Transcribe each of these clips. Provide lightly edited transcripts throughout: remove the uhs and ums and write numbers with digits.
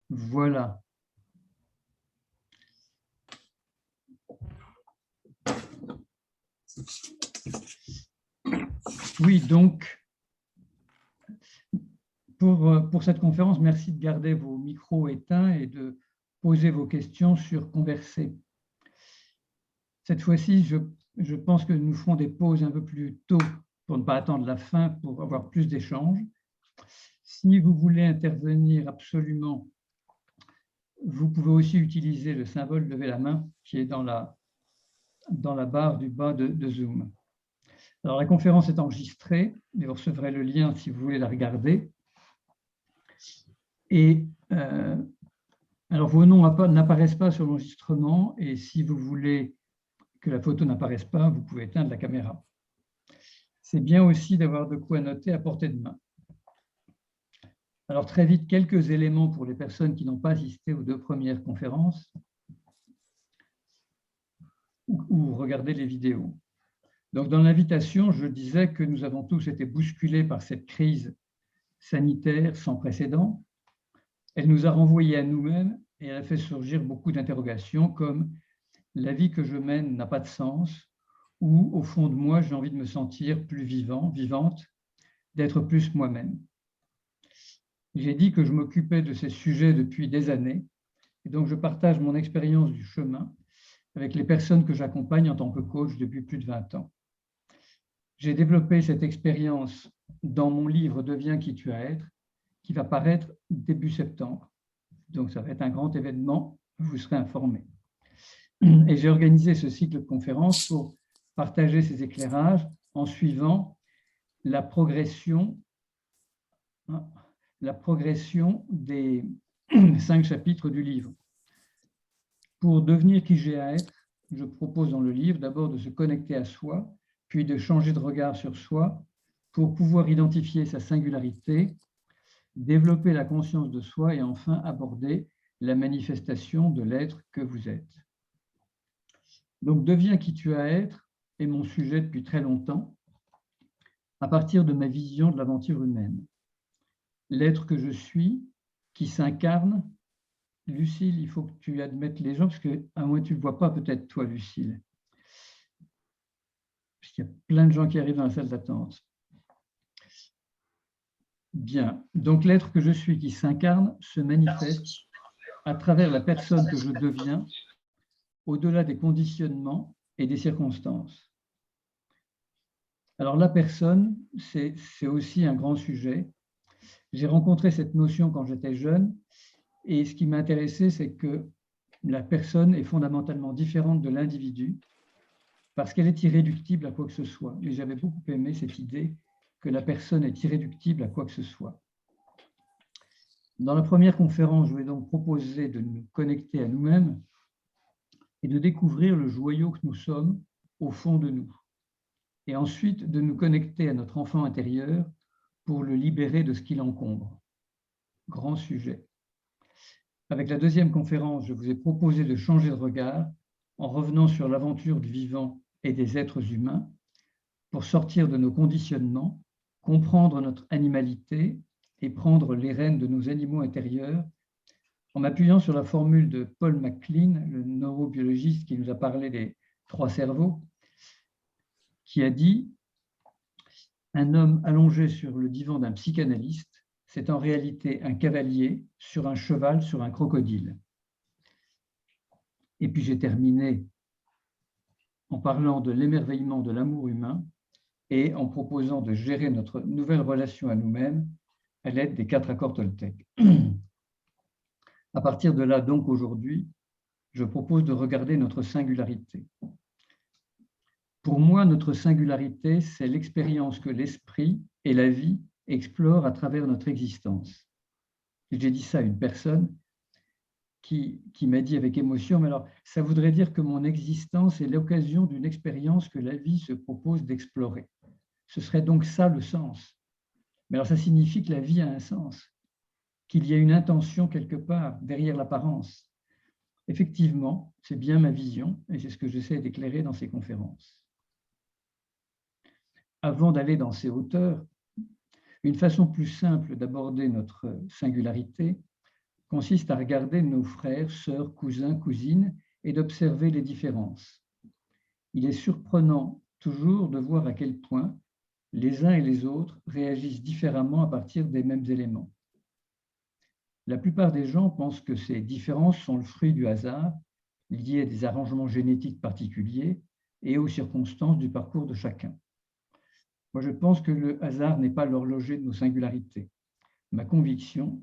Voilà. Oui, donc, pour cette conférence, merci de garder vos micros éteints et de poser vos questions sur Converser. Cette fois-ci, je pense que nous ferons des pauses un peu plus tôt pour ne pas attendre la fin, pour avoir plus d'échanges. Si vous voulez intervenir absolument, vous pouvez aussi utiliser le symbole « lever la main » qui est dans la barre du bas de Zoom. Alors, la conférence est enregistrée, et vous recevrez le lien si vous voulez la regarder. Et alors, vos noms n'apparaissent pas sur l'enregistrement, et si vous voulez que la photo n'apparaisse pas, vous pouvez éteindre la caméra. C'est bien aussi d'avoir de quoi noter à portée de main. Alors, très vite, quelques éléments pour les personnes qui n'ont pas assisté aux 2 premières conférences ou regardé les vidéos. Donc, dans l'invitation, je disais que nous avons tous été bousculés par cette crise sanitaire sans précédent. Elle nous a renvoyés à nous-mêmes et elle a fait surgir beaucoup d'interrogations comme « la vie que je mène n'a pas de sens » ou « au fond de moi, j'ai envie de me sentir plus vivant, vivante, d'être plus moi-même ». J'ai dit que je m'occupais de ces sujets depuis des années et donc je partage mon expérience du chemin avec les personnes que j'accompagne en tant que coach depuis plus de 20 ans. J'ai développé cette expérience dans mon livre « Deviens qui tu as à être » qui va paraître début septembre. Donc, ça va être un grand événement, vous serez informés. Et j'ai organisé ce cycle de conférences pour partager ces éclairages en suivant la progression des 5 chapitres du livre. Pour devenir qui j'ai à être, je propose dans le livre d'abord de se connecter à soi, puis de changer de regard sur soi pour pouvoir identifier sa singularité, développer la conscience de soi et enfin aborder la manifestation de l'être que vous êtes. Donc, deviens qui tu as à être est mon sujet depuis très longtemps, à partir de ma vision de l'aventure humaine. L'être que je suis, qui s'incarne. Lucille, il faut que tu admettes les gens, parce que à moins tu ne vois pas peut-être toi, Lucille. Parce qu'il y a plein de gens qui arrivent dans la salle d'attente. Bien, donc l'être que je suis qui s'incarne se manifeste à travers la personne que je deviens, au-delà des conditionnements et des circonstances. Alors la personne, c'est aussi un grand sujet. J'ai rencontré cette notion quand j'étais jeune, et ce qui m'intéressait, c'est que la personne est fondamentalement différente de l'individu, parce qu'elle est irréductible à quoi que ce soit. Et j'avais beaucoup aimé cette idée que la personne est irréductible à quoi que ce soit. Dans la première conférence, je vais donc proposer de nous connecter à nous-mêmes et de découvrir le joyau que nous sommes au fond de nous. Et ensuite, de nous connecter à notre enfant intérieur pour le libérer de ce qui l'encombre. Grand sujet. Avec la deuxième conférence, je vous ai proposé de changer de regard en revenant sur l'aventure du vivant et des êtres humains pour sortir de nos conditionnements, comprendre notre animalité et prendre les rênes de nos animaux intérieurs en m'appuyant sur la formule de Paul MacLean, le neurobiologiste qui nous a parlé des 3 cerveaux, qui a dit « Un homme allongé sur le divan d'un psychanalyste, c'est en réalité un cavalier sur un cheval sur un crocodile. » Et puis j'ai terminé en parlant de l'émerveillement de l'amour humain et en proposant de gérer notre nouvelle relation à nous-mêmes à l'aide des 4 accords Toltec. À partir de là, donc aujourd'hui, je propose de regarder notre singularité. Pour moi, notre singularité, c'est l'expérience que l'esprit et la vie explorent à travers notre existence. J'ai dit ça à une personne qui m'a dit avec émotion, mais alors ça voudrait dire que mon existence est l'occasion d'une expérience que la vie se propose d'explorer. Ce serait donc ça le sens. Mais alors ça signifie que la vie a un sens, qu'il y a une intention quelque part derrière l'apparence. Effectivement, c'est bien ma vision et c'est ce que j'essaie d'éclairer dans ces conférences. Avant d'aller dans ces hauteurs, une façon plus simple d'aborder notre singularité consiste à regarder nos frères, sœurs, cousins, cousines et d'observer les différences. Il est surprenant toujours de voir à quel point les uns et les autres réagissent différemment à partir des mêmes éléments. La plupart des gens pensent que ces différences sont le fruit du hasard, liées à des arrangements génétiques particuliers et aux circonstances du parcours de chacun. Moi, je pense que le hasard n'est pas l'horloger de nos singularités. Ma conviction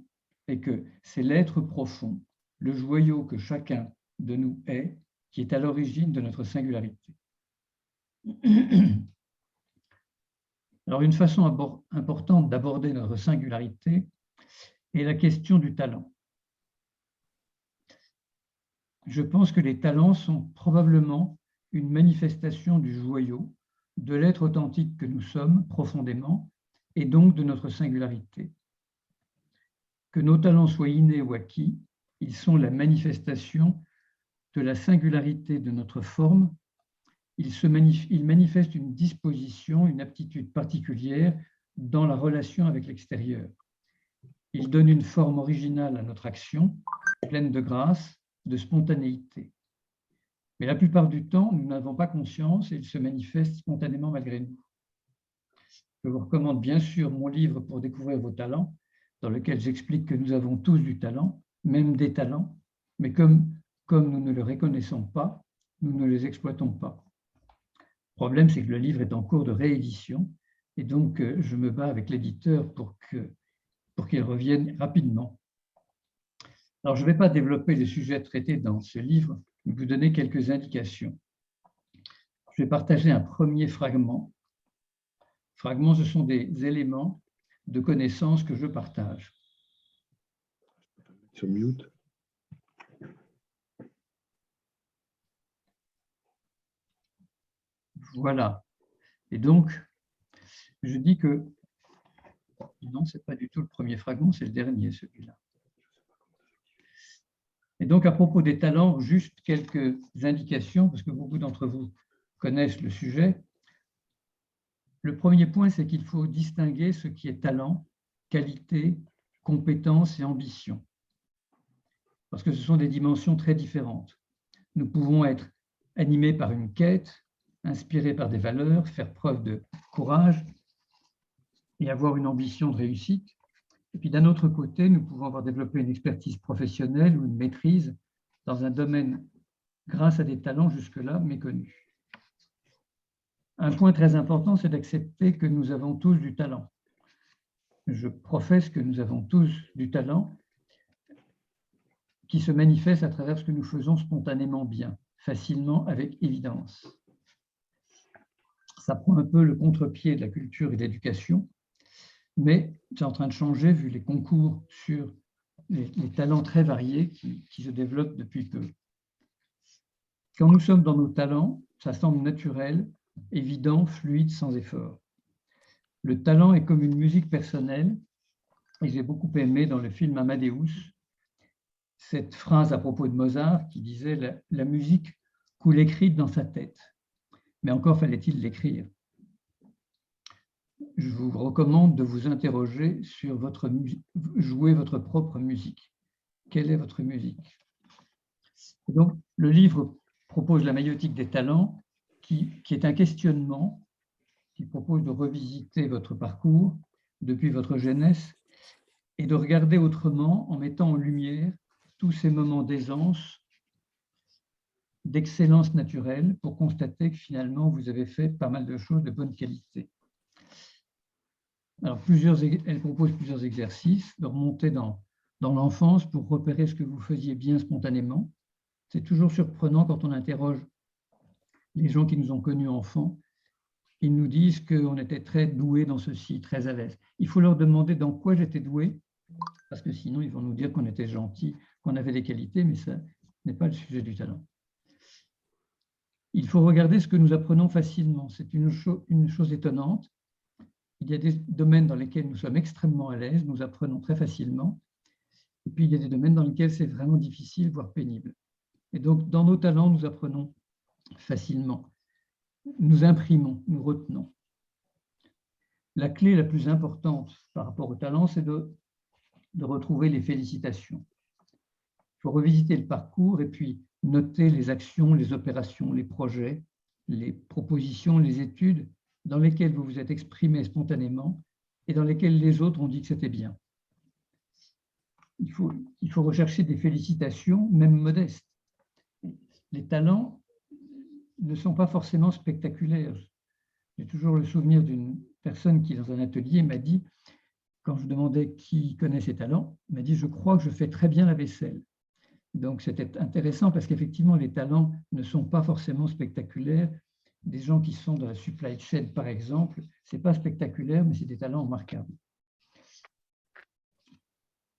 est que c'est l'être profond, le joyau que chacun de nous est, qui est à l'origine de notre singularité. Alors, une façon importante d'aborder notre singularité est la question du talent. Je pense que les talents sont probablement une manifestation du joyau, de l'être authentique que nous sommes profondément, et donc de notre singularité. Que nos talents soient innés ou acquis, ils sont la manifestation de la singularité de notre forme. Ils manifestent une disposition, une aptitude particulière dans la relation avec l'extérieur. Ils donnent une forme originale à notre action, pleine de grâce, de spontanéité. Mais la plupart du temps, nous n'avons pas conscience et ils se manifestent spontanément malgré nous. Je vous recommande bien sûr mon livre pour découvrir vos talents, dans lequel j'explique que nous avons tous du talent, même des talents, mais comme nous ne le reconnaissons pas, nous ne les exploitons pas. Le problème, c'est que le livre est en cours de réédition et donc je me bats avec l'éditeur pour qu'il revienne rapidement. Alors, je ne vais pas développer les sujets traités dans ce livre, mais vous donner quelques indications. Je vais partager un premier fragment. Fragments, ce sont des éléments de connaissances que je partage. Sur mute. Voilà. Et donc, je dis que... Non, ce n'est pas du tout le premier fragment, c'est le dernier, celui-là. Et donc, à propos des talents, juste quelques indications, parce que beaucoup d'entre vous connaissent le sujet. Le premier point, c'est qu'il faut distinguer ce qui est talent, qualité, compétence et ambition. Parce que ce sont des dimensions très différentes. Nous pouvons être animés par une quête, inspirés par des valeurs, faire preuve de courage et avoir une ambition de réussite. Et puis d'un autre côté, nous pouvons avoir développé une expertise professionnelle ou une maîtrise dans un domaine grâce à des talents jusque-là méconnus. Un point très important, c'est d'accepter que nous avons tous du talent. Je professe que nous avons tous du talent qui se manifeste à travers ce que nous faisons spontanément bien, facilement, avec évidence. Ça prend un peu le contre-pied de la culture et de l'éducation, mais c'est en train de changer vu les concours sur les talents très variés qui se développent depuis peu. Quand nous sommes dans nos talents, ça semble naturel, évident, fluide, sans effort. Le talent est comme une musique personnelle, et j'ai beaucoup aimé dans le film Amadeus cette phrase à propos de Mozart qui disait « La musique coule écrite dans sa tête ». Mais encore fallait-il l'écrire. Je vous recommande de vous interroger sur votre musique, jouer votre propre musique. Quelle est votre musique? Et donc, le livre propose la maïeutique des talents, qui est un questionnement, qui propose de revisiter votre parcours depuis votre jeunesse et de regarder autrement en mettant en lumière tous ces moments d'aisance, d'excellence naturelle pour constater que finalement, vous avez fait pas mal de choses de bonne qualité. Alors, elle propose plusieurs exercices, de remonter dans l'enfance pour repérer ce que vous faisiez bien spontanément. C'est toujours surprenant quand on interroge les gens qui nous ont connus enfants. Ils nous disent qu'on était très doués dans ceci, très à l'aise. Il faut leur demander dans quoi j'étais doué, parce que sinon, ils vont nous dire qu'on était gentil, qu'on avait des qualités, mais ça n'est pas le sujet du talent. Il faut regarder ce que nous apprenons facilement. C'est une chose étonnante. Il y a des domaines dans lesquels nous sommes extrêmement à l'aise, nous apprenons très facilement. Et puis, il y a des domaines dans lesquels c'est vraiment difficile, voire pénible. Et donc, dans nos talents, nous apprenons facilement. Nous imprimons, nous retenons. La clé la plus importante par rapport au talent, c'est de retrouver les félicitations. faut revisiter le parcours et puis noter les actions, les opérations, les projets, les propositions, les études dans lesquelles vous vous êtes exprimé spontanément et dans lesquelles les autres ont dit que c'était bien. Il faut rechercher des félicitations, même modestes. Les talents ne sont pas forcément spectaculaires. J'ai toujours le souvenir d'une personne qui, dans un atelier, m'a dit, quand je demandais qui connaît ses talents, m'a dit « Je crois que je fais très bien la vaisselle ». Donc, c'était intéressant parce qu'effectivement, les talents ne sont pas forcément spectaculaires. Des gens qui sont dans la supply chain, par exemple, ce n'est pas spectaculaire, mais c'est des talents remarquables.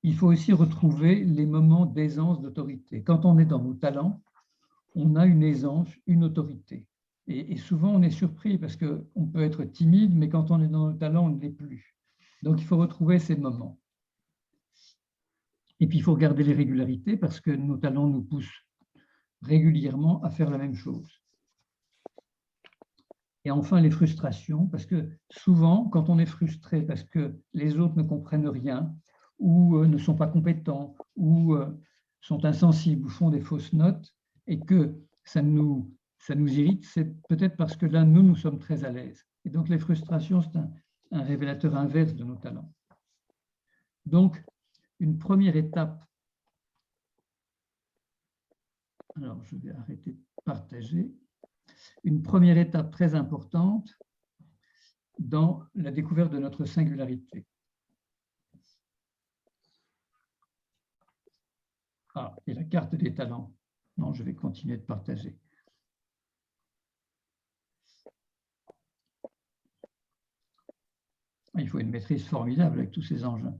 Il faut aussi retrouver les moments d'aisance, d'autorité. Quand on est dans nos talents, on a une aisance, une autorité. Et souvent, on est surpris parce qu'on peut être timide, mais quand on est dans nos talents, on ne l'est plus. Donc, il faut retrouver ces moments. Et puis, il faut garder les régularités parce que nos talents nous poussent régulièrement à faire la même chose. Et enfin, les frustrations, parce que souvent, quand on est frustré parce que les autres ne comprennent rien, ou ne sont pas compétents, ou sont insensibles, ou font des fausses notes, et que ça nous irrite, c'est peut-être parce que là, nous sommes très à l'aise. Et donc, les frustrations, c'est un révélateur inverse de nos talents. Donc, une première étape, alors je vais arrêter de partager, une première étape très importante dans la découverte de notre singularité. Ah, et la carte des talents. Non, je vais continuer de partager. Il faut une maîtrise formidable avec tous ces engins.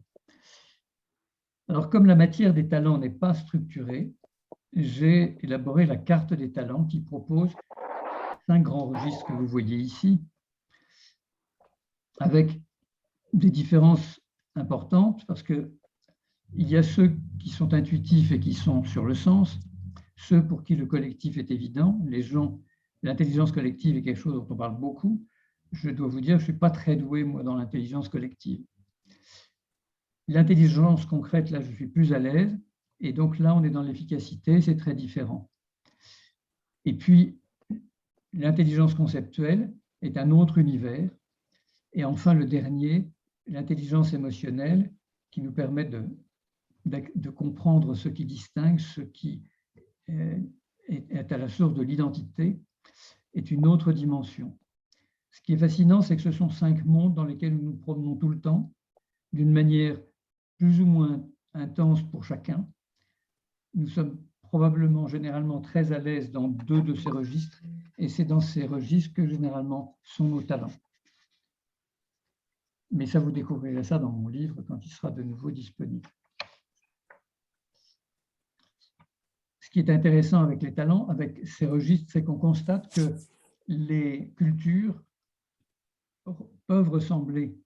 Alors, comme la matière des talents n'est pas structurée, j'ai élaboré la carte des talents qui propose 5 grands registres que vous voyez ici, avec des différences importantes, parce qu'il y a ceux qui sont intuitifs et qui sont sur le sens, ceux pour qui le collectif est évident, les gens, l'intelligence collective est quelque chose dont on parle beaucoup. Je dois vous dire que je ne suis pas très doué, moi, dans l'intelligence collective. L'intelligence concrète, là, je suis plus à l'aise. Et donc là, on est dans l'efficacité, c'est très différent. Et puis, l'intelligence conceptuelle est un autre univers. Et enfin, le dernier, l'intelligence émotionnelle, qui nous permet de comprendre ce qui distingue, ce qui est à la source de l'identité, est une autre dimension. Ce qui est fascinant, c'est que ce sont 5 mondes dans lesquels nous nous promenons tout le temps, d'une manière plus ou moins intense pour chacun. Nous sommes probablement, généralement, très à l'aise dans 2 de ces registres, et c'est dans ces registres que, généralement, sont nos talents. Mais ça, vous découvrirez ça dans mon livre quand il sera de nouveau disponible. Ce qui est intéressant avec les talents, avec ces registres, c'est qu'on constate que les cultures peuvent ressembler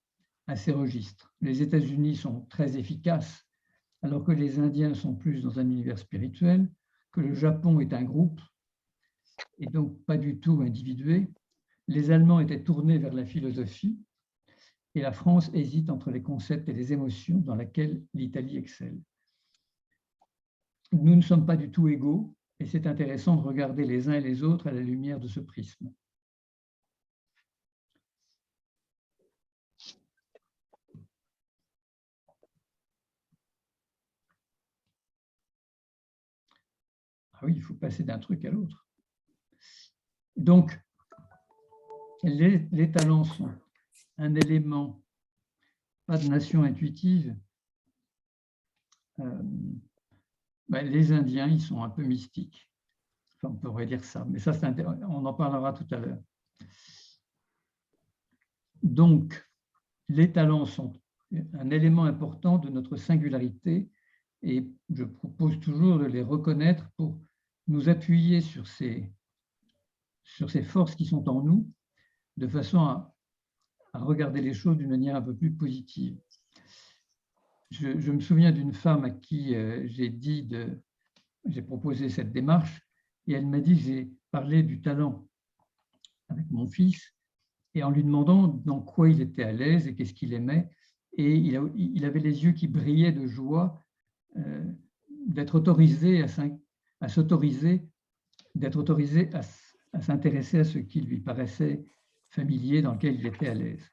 à ces registres. Les États-Unis sont très efficaces, alors que les Indiens sont plus dans un univers spirituel, que le Japon est un groupe, et donc pas du tout individué. Les Allemands étaient tournés vers la philosophie, et la France hésite entre les concepts et les émotions, dans laquelle l'Italie excelle. Nous ne sommes pas du tout égaux, et c'est intéressant de regarder les uns et les autres à la lumière de ce prisme. Ah oui, il faut passer d'un truc à l'autre. Donc, les talents sont un élément, pas de nation intuitive. Les Indiens, ils sont un peu mystiques. Enfin, on pourrait dire ça, mais ça, on en parlera tout à l'heure. Donc, les talents sont un élément important de notre singularité et je propose toujours de les reconnaître pour nous appuyer sur ces forces qui sont en nous, de façon à regarder les choses d'une manière un peu plus positive. Je me souviens d'une femme à qui j'ai proposé cette démarche et elle m'a dit, j'ai parlé du talent avec mon fils et en lui demandant dans quoi il était à l'aise et qu'est-ce qu'il aimait. Et il avait les yeux qui brillaient de joie d'être autorisé à s'autoriser, d'être autorisé à s'intéresser à ce qui lui paraissait familier, dans lequel il était à l'aise.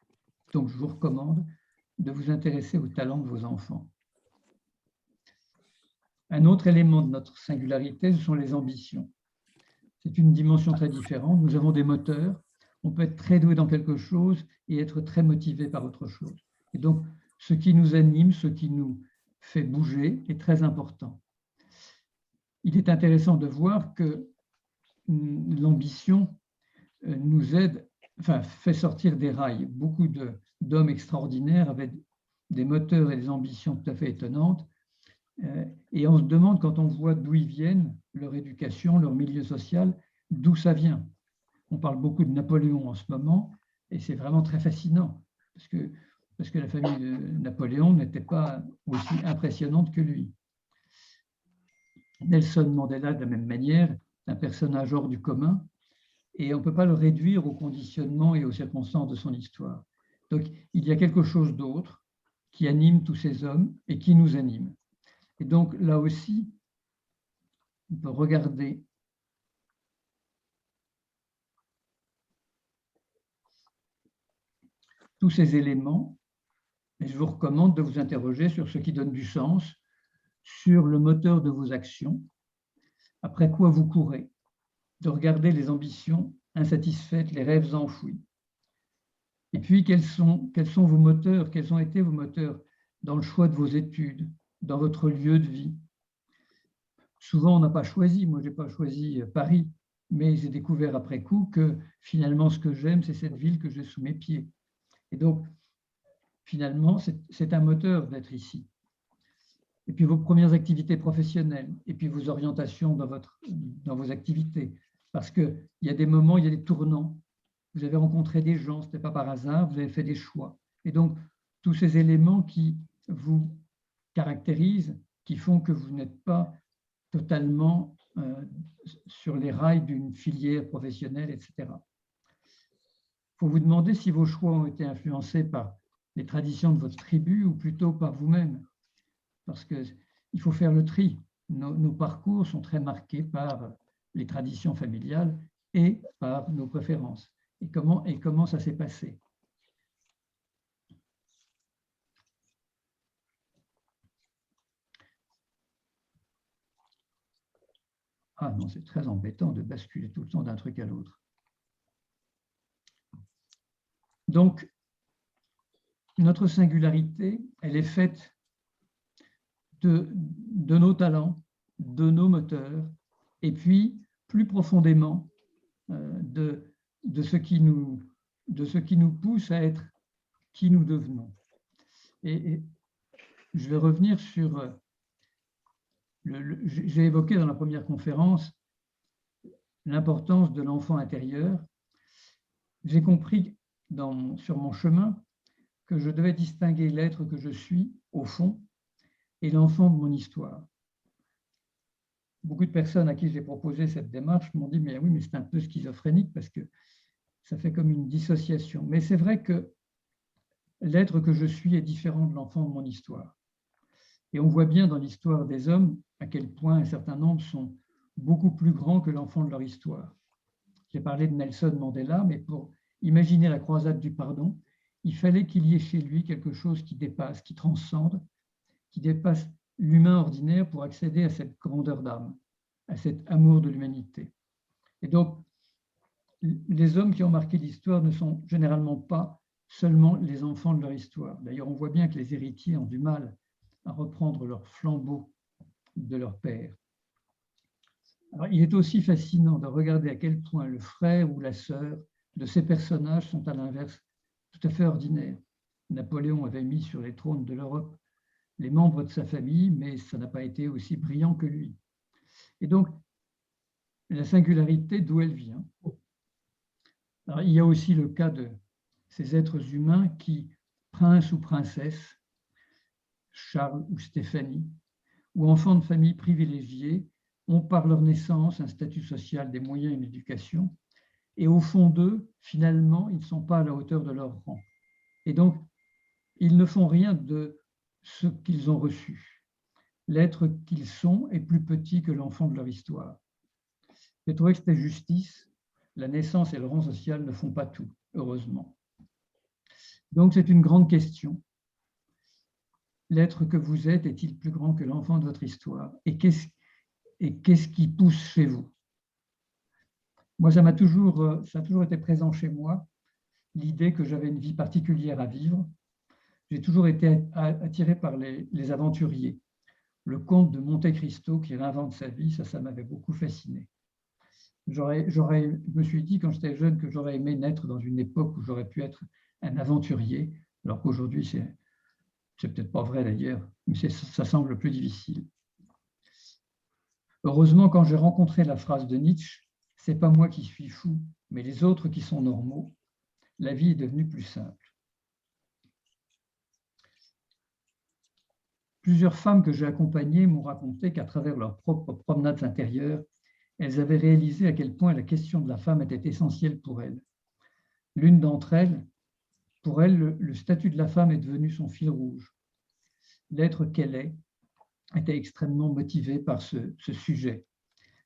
Donc, je vous recommande de vous intéresser aux talents de vos enfants. Un autre élément de notre singularité, ce sont les ambitions. C'est une dimension très différente. Nous avons des moteurs. On peut être très doué dans quelque chose et être très motivé par autre chose. Et donc, ce qui nous anime, ce qui nous fait bouger est très important. Il est intéressant de voir que l'ambition nous aide, enfin, fait sortir des rails. Beaucoup d'hommes extraordinaires avaient des moteurs et des ambitions tout à fait étonnantes. Et on se demande, quand on voit d'où ils viennent, leur éducation, leur milieu social, d'où ça vient. On parle beaucoup de Napoléon en ce moment, et c'est vraiment très fascinant, parce que la famille de Napoléon n'était pas aussi impressionnante que lui. Nelson Mandela, de la même manière, est un personnage hors du commun, et on ne peut pas le réduire au conditionnement et aux circonstances de son histoire. Donc, il y a quelque chose d'autre qui anime tous ces hommes et qui nous anime. Et donc, là aussi, on peut regarder tous ces éléments, et je vous recommande de vous interroger sur ce qui donne du sens, sur le moteur de vos actions, après quoi vous courez, de regarder les ambitions insatisfaites, les rêves enfouis. Et puis, quels sont vos moteurs, quels ont été vos moteurs dans le choix de vos études, dans votre lieu de vie. Souvent, on n'a pas choisi, moi, je n'ai pas choisi Paris, mais j'ai découvert après coup que finalement, ce que j'aime, c'est cette ville que j'ai sous mes pieds. Et donc, finalement, c'est un moteur d'être ici. Et puis vos premières activités professionnelles, et puis vos orientations dans vos activités. Parce qu'il y a des moments, il y a des tournants. Vous avez rencontré des gens, ce n'était pas par hasard, vous avez fait des choix. Et donc, tous ces éléments qui vous caractérisent, qui font que vous n'êtes pas totalement sur les rails d'une filière professionnelle, etc. Il faut vous demander si vos choix ont été influencés par les traditions de votre tribu ou plutôt par vous-même. Parce qu'il faut faire le tri. Nos parcours sont très marqués par les traditions familiales et par nos préférences. Et comment ça s'est passé? Ah non, c'est très embêtant de basculer tout le temps d'un truc à l'autre. Donc, notre singularité, elle est faite de nos talents, de nos moteurs, et puis, plus profondément, de ce qui nous pousse à être qui nous devenons. Et je vais revenir sur... J'ai évoqué dans la première conférence l'importance de l'enfant intérieur. J'ai compris sur mon chemin que je devais distinguer l'être que je suis, au fond, et l'enfant de mon histoire. Beaucoup de personnes à qui j'ai proposé cette démarche m'ont dit « mais oui, mais c'est un peu schizophrénique parce que ça fait comme une dissociation ». Mais c'est vrai que l'être que je suis est différent de l'enfant de mon histoire. Et on voit bien dans l'histoire des hommes à quel point un certain nombre sont beaucoup plus grands que l'enfant de leur histoire. J'ai parlé de Nelson Mandela, mais pour imaginer la croisade du pardon, il fallait qu'il y ait chez lui quelque chose qui dépasse, qui transcende, qui dépasse l'humain ordinaire pour accéder à cette grandeur d'âme, à cet amour de l'humanité. Et donc, les hommes qui ont marqué l'histoire ne sont généralement pas seulement les enfants de leur histoire. D'ailleurs, on voit bien que les héritiers ont du mal à reprendre leur flambeau de leur père. Alors, il est aussi fascinant de regarder à quel point le frère ou la sœur de ces personnages sont à l'inverse tout à fait ordinaires. Napoléon avait mis sur les trônes de l'Europe les membres de sa famille, mais ça n'a pas été aussi brillant que lui. Et donc, la singularité, d'où elle vient. Alors, il y a aussi le cas de ces êtres humains qui, prince ou princesse, Charles ou Stéphanie, ou enfants de familles privilégiées, ont par leur naissance un statut social, des moyens et une éducation, et au fond d'eux, finalement, ils ne sont pas à la hauteur de leur rang. Et donc, ils ne font rien de ce qu'ils ont reçu. l'être qu'ils sont est plus petit que l'enfant de leur histoire. J'ai trouvé que c'était justice. La naissance et le rang social ne font pas tout, heureusement. Donc, c'est une grande question. L'être que vous êtes est-il plus grand que l'enfant de votre histoire? Et qu'est-ce qui pousse chez vous? Moi, ça a toujours été présent chez moi, l'idée que j'avais une vie particulière à vivre. J'ai toujours été attiré par les aventuriers. Le comte de Monte Cristo qui réinvente sa vie, ça m'avait beaucoup fasciné. Je me suis dit quand j'étais jeune que j'aurais aimé naître dans une époque où j'aurais pu être un aventurier, alors qu'aujourd'hui, c'est peut-être pas vrai d'ailleurs, mais ça semble plus difficile. Heureusement, quand j'ai rencontré la phrase de Nietzsche, c'est pas moi qui suis fou, mais les autres qui sont normaux, la vie est devenue plus simple. Plusieurs femmes que j'ai accompagnées m'ont raconté qu'à travers leurs propres promenades intérieures, elles avaient réalisé à quel point la question de la femme était essentielle pour elles. L'une d'entre elles, pour elle, le statut de la femme est devenu son fil rouge. L'être qu'elle est était extrêmement motivée par ce sujet.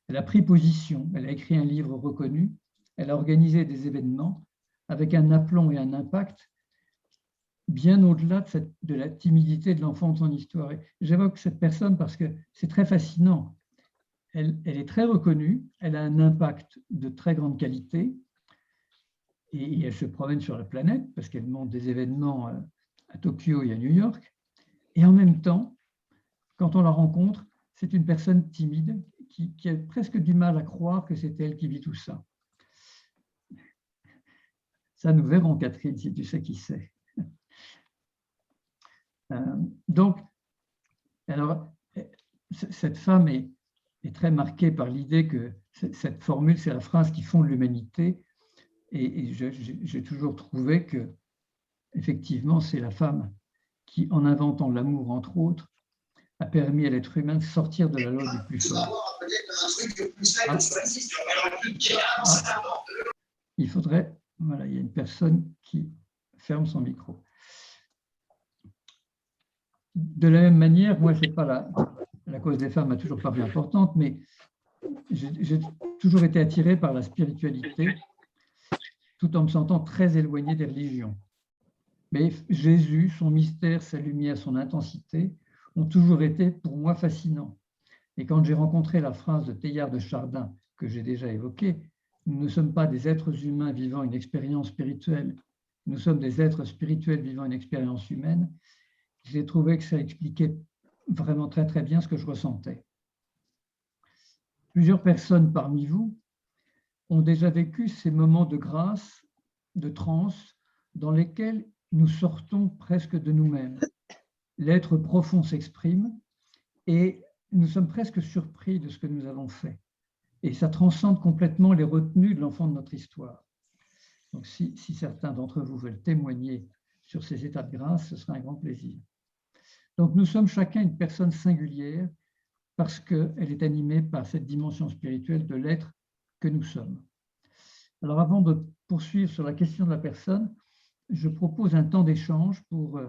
Elle a pris position, elle a écrit un livre reconnu, elle a organisé des événements avec un aplomb et un impact bien au-delà de la timidité de l'enfant de son histoire. J'évoque cette personne parce que c'est très fascinant. Elle est très reconnue, elle a un impact de très grande qualité et elle se promène sur la planète parce qu'elle monte des événements à Tokyo et à New York. Et en même temps, quand on la rencontre, c'est une personne timide qui a presque du mal à croire que c'est elle qui vit tout ça. Ça, nous verrons, Catherine, si tu sais qui c'est. Donc, alors, cette femme est très marquée par l'idée que cette formule, c'est la phrase qui fonde l'humanité. Et j'ai toujours trouvé que, effectivement, c'est la femme qui, en inventant l'amour, entre autres, a permis à l'être humain de sortir de la loi du plus fort. Il faudrait, voilà, il y a une personne qui ferme son micro. De la même manière, moi, c'est pas la cause des femmes m'a toujours paru importante, mais j'ai toujours été attiré par la spiritualité, tout en me sentant très éloigné des religions. Mais Jésus, son mystère, sa lumière, son intensité ont toujours été pour moi fascinants. Et quand j'ai rencontré la phrase de Teilhard de Chardin que j'ai déjà évoquée, nous ne sommes pas des êtres humains vivant une expérience spirituelle, nous sommes des êtres spirituels vivant une expérience humaine, j'ai trouvé que ça expliquait vraiment très très bien ce que je ressentais. Plusieurs personnes parmi vous ont déjà vécu ces moments de grâce, de transe, dans lesquels nous sortons presque de nous-mêmes. L'être profond s'exprime et nous sommes presque surpris de ce que nous avons fait. Et ça transcende complètement les retenues de l'enfant de notre histoire. Donc, si certains d'entre vous veulent témoigner sur ces états de grâce, ce sera un grand plaisir. Donc, nous sommes chacun une personne singulière parce qu'elle est animée par cette dimension spirituelle de l'être que nous sommes. Alors, avant de poursuivre sur la question de la personne, je propose un temps d'échange pour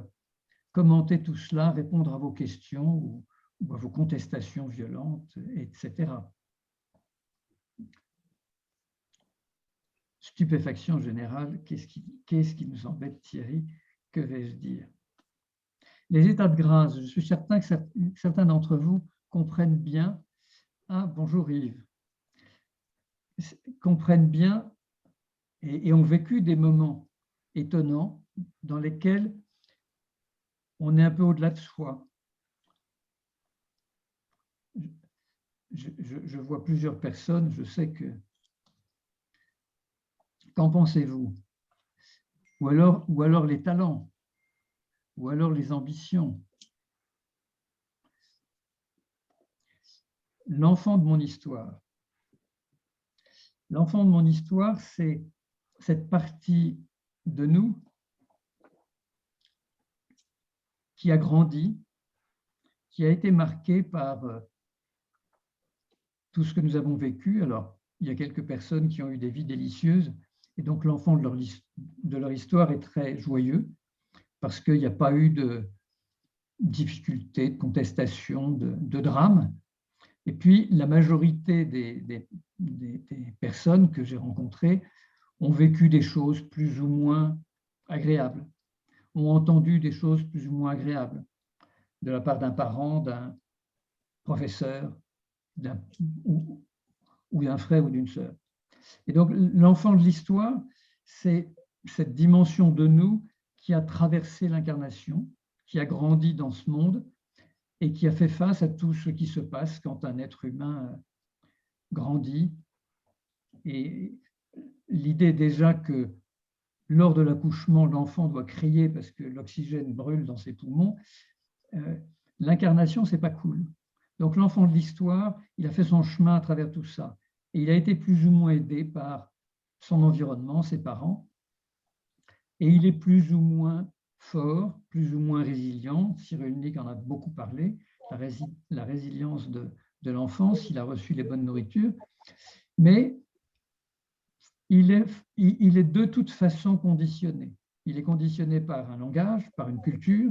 commenter tout cela, répondre à vos questions ou à vos contestations violentes, etc. Stupéfaction générale, qu'est-ce qui nous embête, Thierry? Que vais-je dire? Les états de grâce, je suis certain que certains d'entre vous comprennent bien, bonjour Yves, comprennent bien et ont vécu des moments étonnants dans lesquels on est un peu au-delà de soi. Je vois plusieurs personnes, je sais que... Qu'en pensez-vous? Ou alors les talents, ou alors les ambitions. L'enfant de mon histoire. L'enfant de mon histoire, c'est cette partie de nous qui a grandi, qui a été marquée par tout ce que nous avons vécu. Alors, il y a quelques personnes qui ont eu des vies délicieuses, et donc l'enfant de leur histoire est très joyeux, parce qu'il n'y a pas eu difficultés, de contestations, de drames. Et puis, la majorité des personnes que j'ai rencontrées ont vécu des choses plus ou moins agréables, ont entendu des choses plus ou moins agréables de la part d'un parent, d'un professeur, ou d'un frère ou d'une sœur. Et donc, l'enfant de l'histoire, c'est cette dimension de nous qui a traversé l'incarnation, qui a grandi dans ce monde et qui a fait face à tout ce qui se passe quand un être humain grandit. Et l'idée déjà que lors de l'accouchement, l'enfant doit crier parce que l'oxygène brûle dans ses poumons, l'incarnation, c'est pas cool. Donc l'enfant de l'histoire, il a fait son chemin à travers tout ça. Et il a été plus ou moins aidé par son environnement, ses parents. Et il est plus ou moins fort, plus ou moins résilient. Cyrulnik en a beaucoup parlé, la résilience de l'enfant, s'il a reçu les bonnes nourritures. Mais il est de toute façon conditionné. Il est conditionné par un langage, par une culture.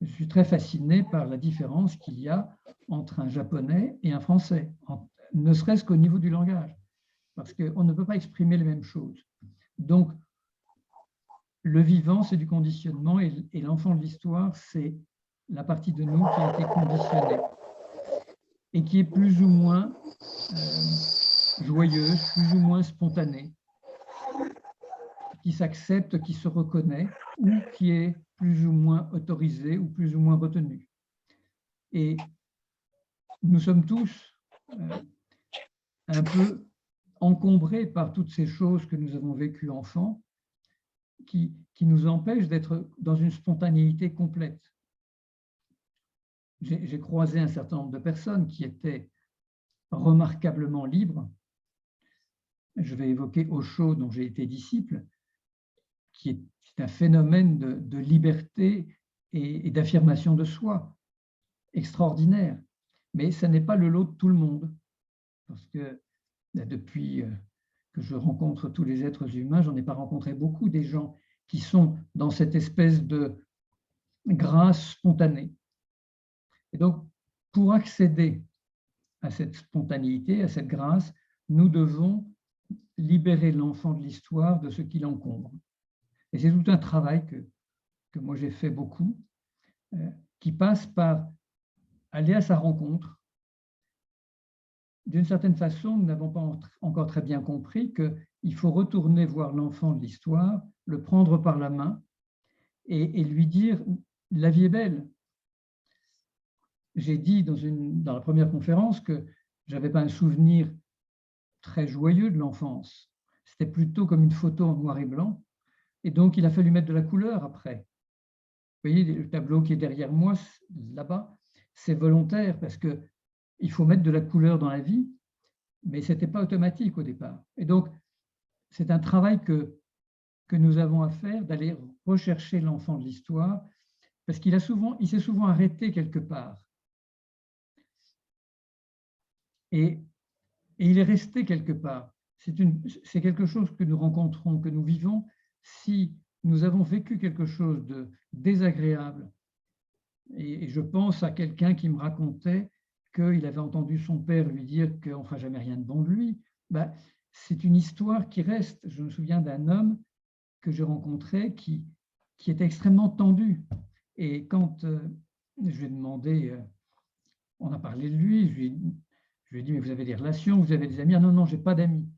Je suis très fasciné par la différence qu'il y a entre un japonais et un français, ne serait-ce qu'au niveau du langage, parce qu'on ne peut pas exprimer les mêmes choses. Donc, le vivant, c'est du conditionnement, et l'enfant de l'histoire, c'est la partie de nous qui a été conditionnée et qui est plus ou moins joyeuse, plus ou moins spontanée, qui s'accepte, qui se reconnaît, ou qui est plus ou moins autorisée ou plus ou moins retenue. Et nous sommes tous un peu encombrés par toutes ces choses que nous avons vécues enfants, qui nous empêchent d'être dans une spontanéité complète. J'ai croisé un certain nombre de personnes qui étaient remarquablement libres. Je vais évoquer Osho, dont j'ai été disciple, qui est un phénomène de liberté et d'affirmation de soi extraordinaire. Mais ce n'est pas le lot de tout le monde. Parce que depuis que je rencontre tous les êtres humains, j'en ai pas rencontré beaucoup, des gens qui sont dans cette espèce de grâce spontanée. Et donc, pour accéder à cette spontanéité, à cette grâce, nous devons libérer l'enfant de l'histoire de ce qui l'encombre. Et c'est tout un travail que moi j'ai fait beaucoup, qui passe par aller à sa rencontre. D'une certaine façon, nous n'avons pas encore très bien compris qu'il faut retourner voir l'enfant de l'histoire, le prendre par la main et lui dire « la vie est belle ». J'ai dit dans la première conférence que je n'avais pas un souvenir très joyeux de l'enfance. C'était plutôt comme une photo en noir et blanc. Et donc, il a fallu mettre de la couleur après. Vous voyez, le tableau qui est derrière moi, là-bas, c'est volontaire parce qu'il faut mettre de la couleur dans la vie, mais ce n'était pas automatique au départ. Et donc, c'est un travail que nous avons à faire, d'aller rechercher l'enfant de l'histoire, parce qu'il s'est souvent arrêté quelque part. Et il est resté quelque part. C'est quelque chose que nous rencontrons, que nous vivons, si nous avons vécu quelque chose de désagréable. Et je pense à quelqu'un qui me racontait qu'il avait entendu son père lui dire qu'on ne fera jamais rien de bon de lui. Ben, c'est une histoire qui reste. Je me souviens d'un homme que j'ai rencontré qui était extrêmement tendu. Et quand je lui ai demandé, on a parlé de lui, je lui ai dit, mais vous avez des relations, vous avez des amis? Ah non, non, je n'ai pas d'amis.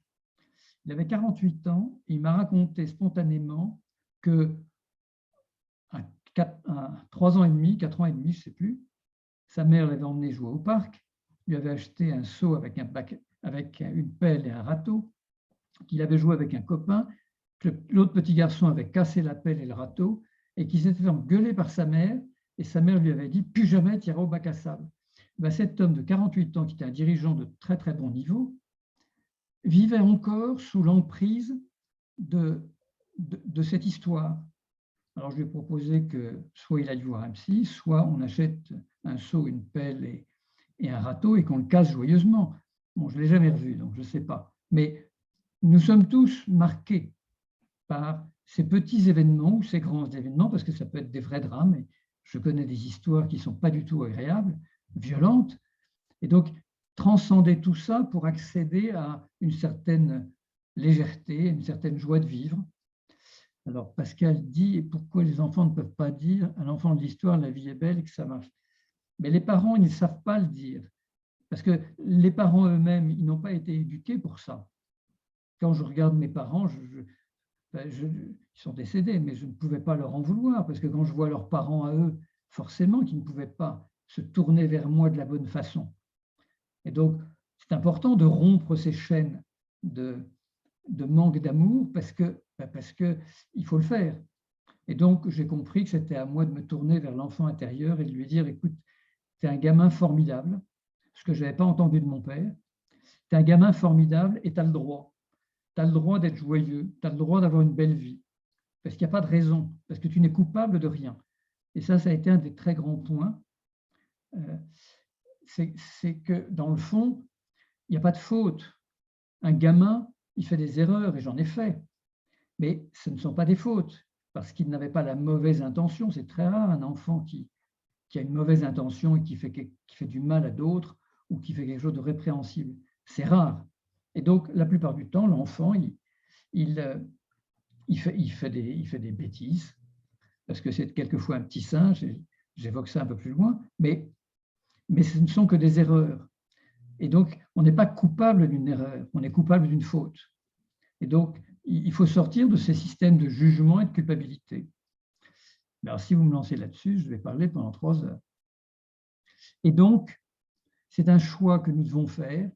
Il avait 48 ans, et il m'a raconté spontanément que à 3 ans et demi, 4 ans et demi, je ne sais plus, sa mère l'avait emmené jouer au parc, lui avait acheté un seau avec une pelle et un râteau, qu'il avait joué avec un copain, que l'autre petit garçon avait cassé la pelle et le râteau, et qu'il s'était fait engueuler par sa mère, et sa mère lui avait dit « plus jamais tu iras au bac à sable ». Ben, cet homme de 48 ans, qui était un dirigeant de très très bon niveau, vivait encore sous l'emprise de cette histoire. Alors, je lui ai proposé que soit il aille voir un psy, soit on achète un seau, une pelle et un râteau et qu'on le casse joyeusement. Bon, je ne l'ai jamais revu, donc je ne sais pas. Mais nous sommes tous marqués par ces petits événements ou ces grands événements, parce que ça peut être des vrais drames. Et je connais des histoires qui ne sont pas du tout agréables, violentes. Et donc, transcender tout ça pour accéder à une certaine légèreté, une certaine joie de vivre. Alors, Pascal dit, pourquoi les enfants ne peuvent pas dire à l'enfant de l'histoire, la vie est belle et que ça marche. Mais les parents, ils ne savent pas le dire. Parce que les parents eux-mêmes, ils n'ont pas été éduqués pour ça. Quand je regarde mes parents, ils sont décédés, mais je ne pouvais pas leur en vouloir, parce que quand je vois leurs parents à eux, forcément qu'ils ne pouvaient pas se tourner vers moi de la bonne façon. Et donc, c'est important de rompre ces chaînes de manque d'amour, parce qu'il faut le faire. Et donc, j'ai compris que c'était à moi de me tourner vers l'enfant intérieur et de lui dire, écoute, tu es un gamin formidable, ce que je n'avais pas entendu de mon père, tu es un gamin formidable et tu as le droit. Tu as le droit d'être joyeux, tu as le droit d'avoir une belle vie, parce qu'il n'y a pas de raison, parce que tu n'es coupable de rien. Et ça a été un des très grands points. C'est que, dans le fond, il n'y a pas de faute. Un gamin, il fait des erreurs, et j'en ai fait, mais ce ne sont pas des fautes, parce qu'il n'avait pas la mauvaise intention. C'est très rare un enfant qui a une mauvaise intention et qui fait du mal à d'autres ou qui fait quelque chose de répréhensible. C'est rare. Et donc, la plupart du temps, l'enfant, il fait des bêtises, parce que c'est quelquefois un petit singe, j'évoque ça un peu plus loin, mais ce ne sont que des erreurs. Et donc, on n'est pas coupable d'une erreur, on est coupable d'une faute. Et donc, il faut sortir de ces systèmes de jugement et de culpabilité. Alors, si vous me lancez là-dessus, je vais parler pendant 3 heures. Et donc, c'est un choix que nous devons faire,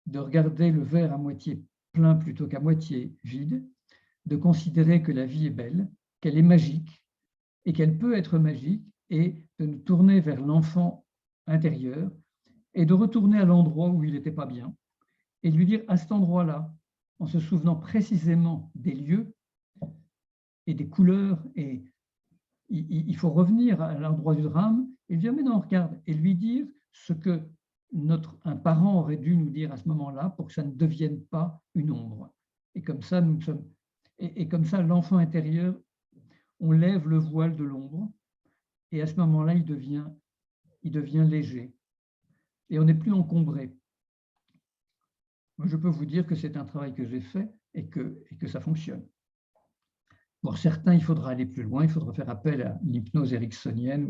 de regarder le verre à moitié plein plutôt qu'à moitié vide, de considérer que la vie est belle, qu'elle est magique, et qu'elle peut être magique, et de nous tourner vers l'enfant intérieur, et de retourner à l'endroit où il n'était pas bien, et de lui dire à cet endroit-là, en se souvenant précisément des lieux et des couleurs, et il faut revenir à l'endroit du drame, et lui dire, mais non, regarde, et lui dire ce que un parent aurait dû nous dire à ce moment-là pour que ça ne devienne pas une ombre. Et comme ça, comme ça, l'enfant intérieur, on lève le voile de l'ombre, et à ce moment-là, il devient léger. Et on n'est plus encombré. Moi, je peux vous dire que c'est un travail que j'ai fait et que ça fonctionne. Pour certains, il faudra aller plus loin, il faudra faire appel à l'hypnose ericksonienne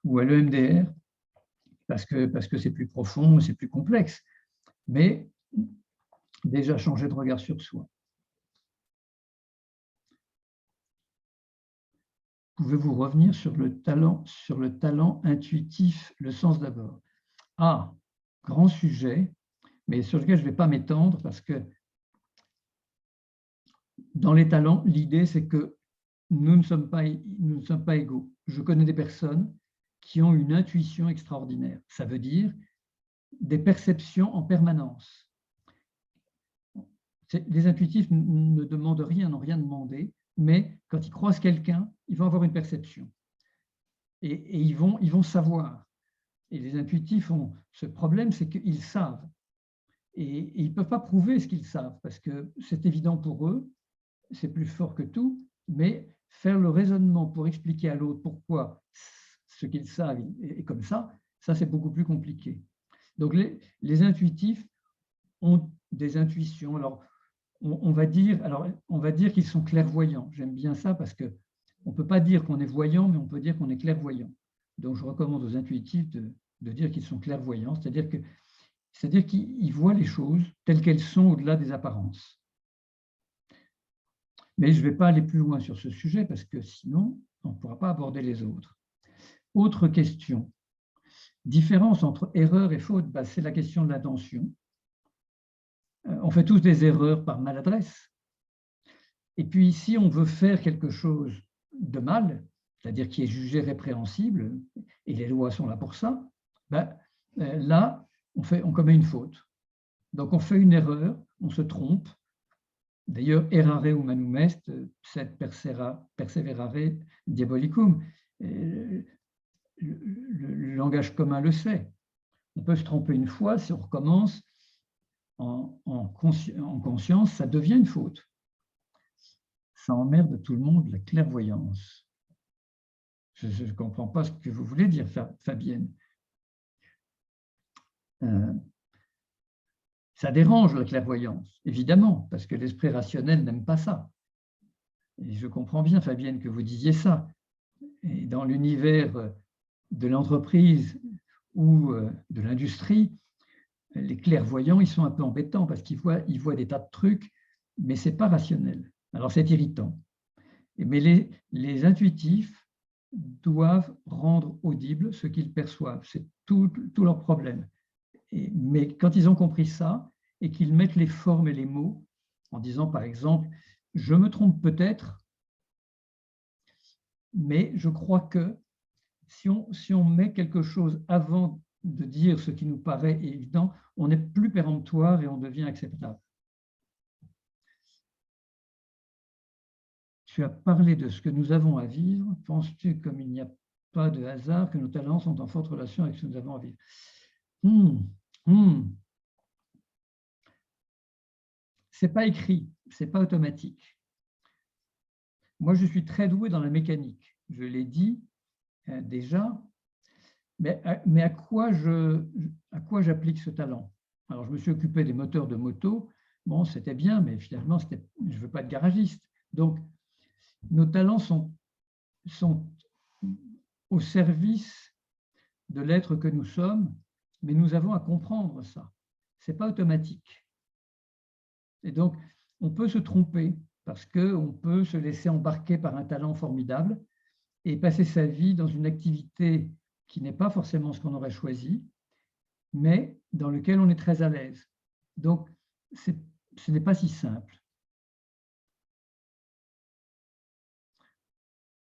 ou à l'EMDR, parce que c'est plus profond, c'est plus complexe. Mais déjà changer de regard sur soi. Pouvez-vous revenir sur le talent intuitif, le sens d'abord? Ah, grand sujet, mais sur lequel je ne vais pas m'étendre parce que dans les talents, l'idée c'est que nous ne sommes pas égaux. Je connais des personnes qui ont une intuition extraordinaire. Ça veut dire des perceptions en permanence. Les intuitifs ne demandent rien, n'ont rien demandé, mais quand ils croisent quelqu'un, ils vont avoir une perception. Et ils vont savoir. Et les intuitifs ont ce problème, c'est qu'ils savent. Et ils ne peuvent pas prouver ce qu'ils savent, parce que c'est évident pour eux, c'est plus fort que tout, mais faire le raisonnement pour expliquer à l'autre pourquoi ce qu'ils savent est comme ça c'est beaucoup plus compliqué. Donc les intuitifs ont des intuitions. Alors, on va dire qu'ils sont clairvoyants. J'aime bien ça parce qu'on ne peut pas dire qu'on est voyant, mais on peut dire qu'on est clairvoyant. Donc, je recommande aux intuitifs de dire qu'ils sont clairvoyants, c'est-à-dire qu'ils voient les choses telles qu'elles sont au-delà des apparences. Mais je ne vais pas aller plus loin sur ce sujet parce que sinon, on ne pourra pas aborder les autres. Autre question. Différence entre erreur et faute, c'est la question de l'intention. On fait tous des erreurs par maladresse. Et puis, si on veut faire quelque chose de mal, c'est-à-dire qui est jugé répréhensible, et les lois sont là pour ça, là, on commet une faute. Donc, on fait une erreur, on se trompe. D'ailleurs, errare humanum est, sed perseverare diabolicum. Le langage commun le sait. On peut se tromper une fois, si on recommence en conscience, ça devient une faute. Ça emmerde tout le monde, la clairvoyance. Je ne comprends pas ce que vous voulez dire, Fabienne. Ça dérange la clairvoyance, évidemment, parce que l'esprit rationnel n'aime pas ça. Et je comprends bien, Fabienne, que vous disiez ça. Et dans l'univers de l'entreprise ou de l'industrie, les clairvoyants, ils sont un peu embêtants parce qu'ils voient des tas de trucs, mais ce n'est pas rationnel. Alors, c'est irritant. Mais les intuitifs doivent rendre audible ce qu'ils perçoivent. C'est tout leur problème. Mais quand ils ont compris ça et qu'ils mettent les formes et les mots en disant, par exemple, je me trompe peut-être, mais je crois que si on met quelque chose avant de dire ce qui nous paraît évident, on est plus péremptoire et on devient acceptable. Tu as parlé de ce que nous avons à vivre. Penses-tu, comme il n'y a pas de hasard, que nos talents sont en forte relation avec ce que nous avons à vivre? C'est pas écrit, c'est pas automatique. Moi, je suis très doué dans la mécanique. Je l'ai dit déjà. Mais à quoi j'applique ce talent? Alors, je me suis occupé des moteurs de moto. Bon, c'était bien, mais finalement, je ne veux pas être garagiste. Donc, nos talents sont au service de l'être que nous sommes, mais nous avons à comprendre ça. Ce n'est pas automatique. Et donc, on peut se tromper parce qu'on peut se laisser embarquer par un talent formidable et passer sa vie dans une activité qui n'est pas forcément ce qu'on aurait choisi, mais dans lequel on est très à l'aise. Donc, ce n'est pas si simple.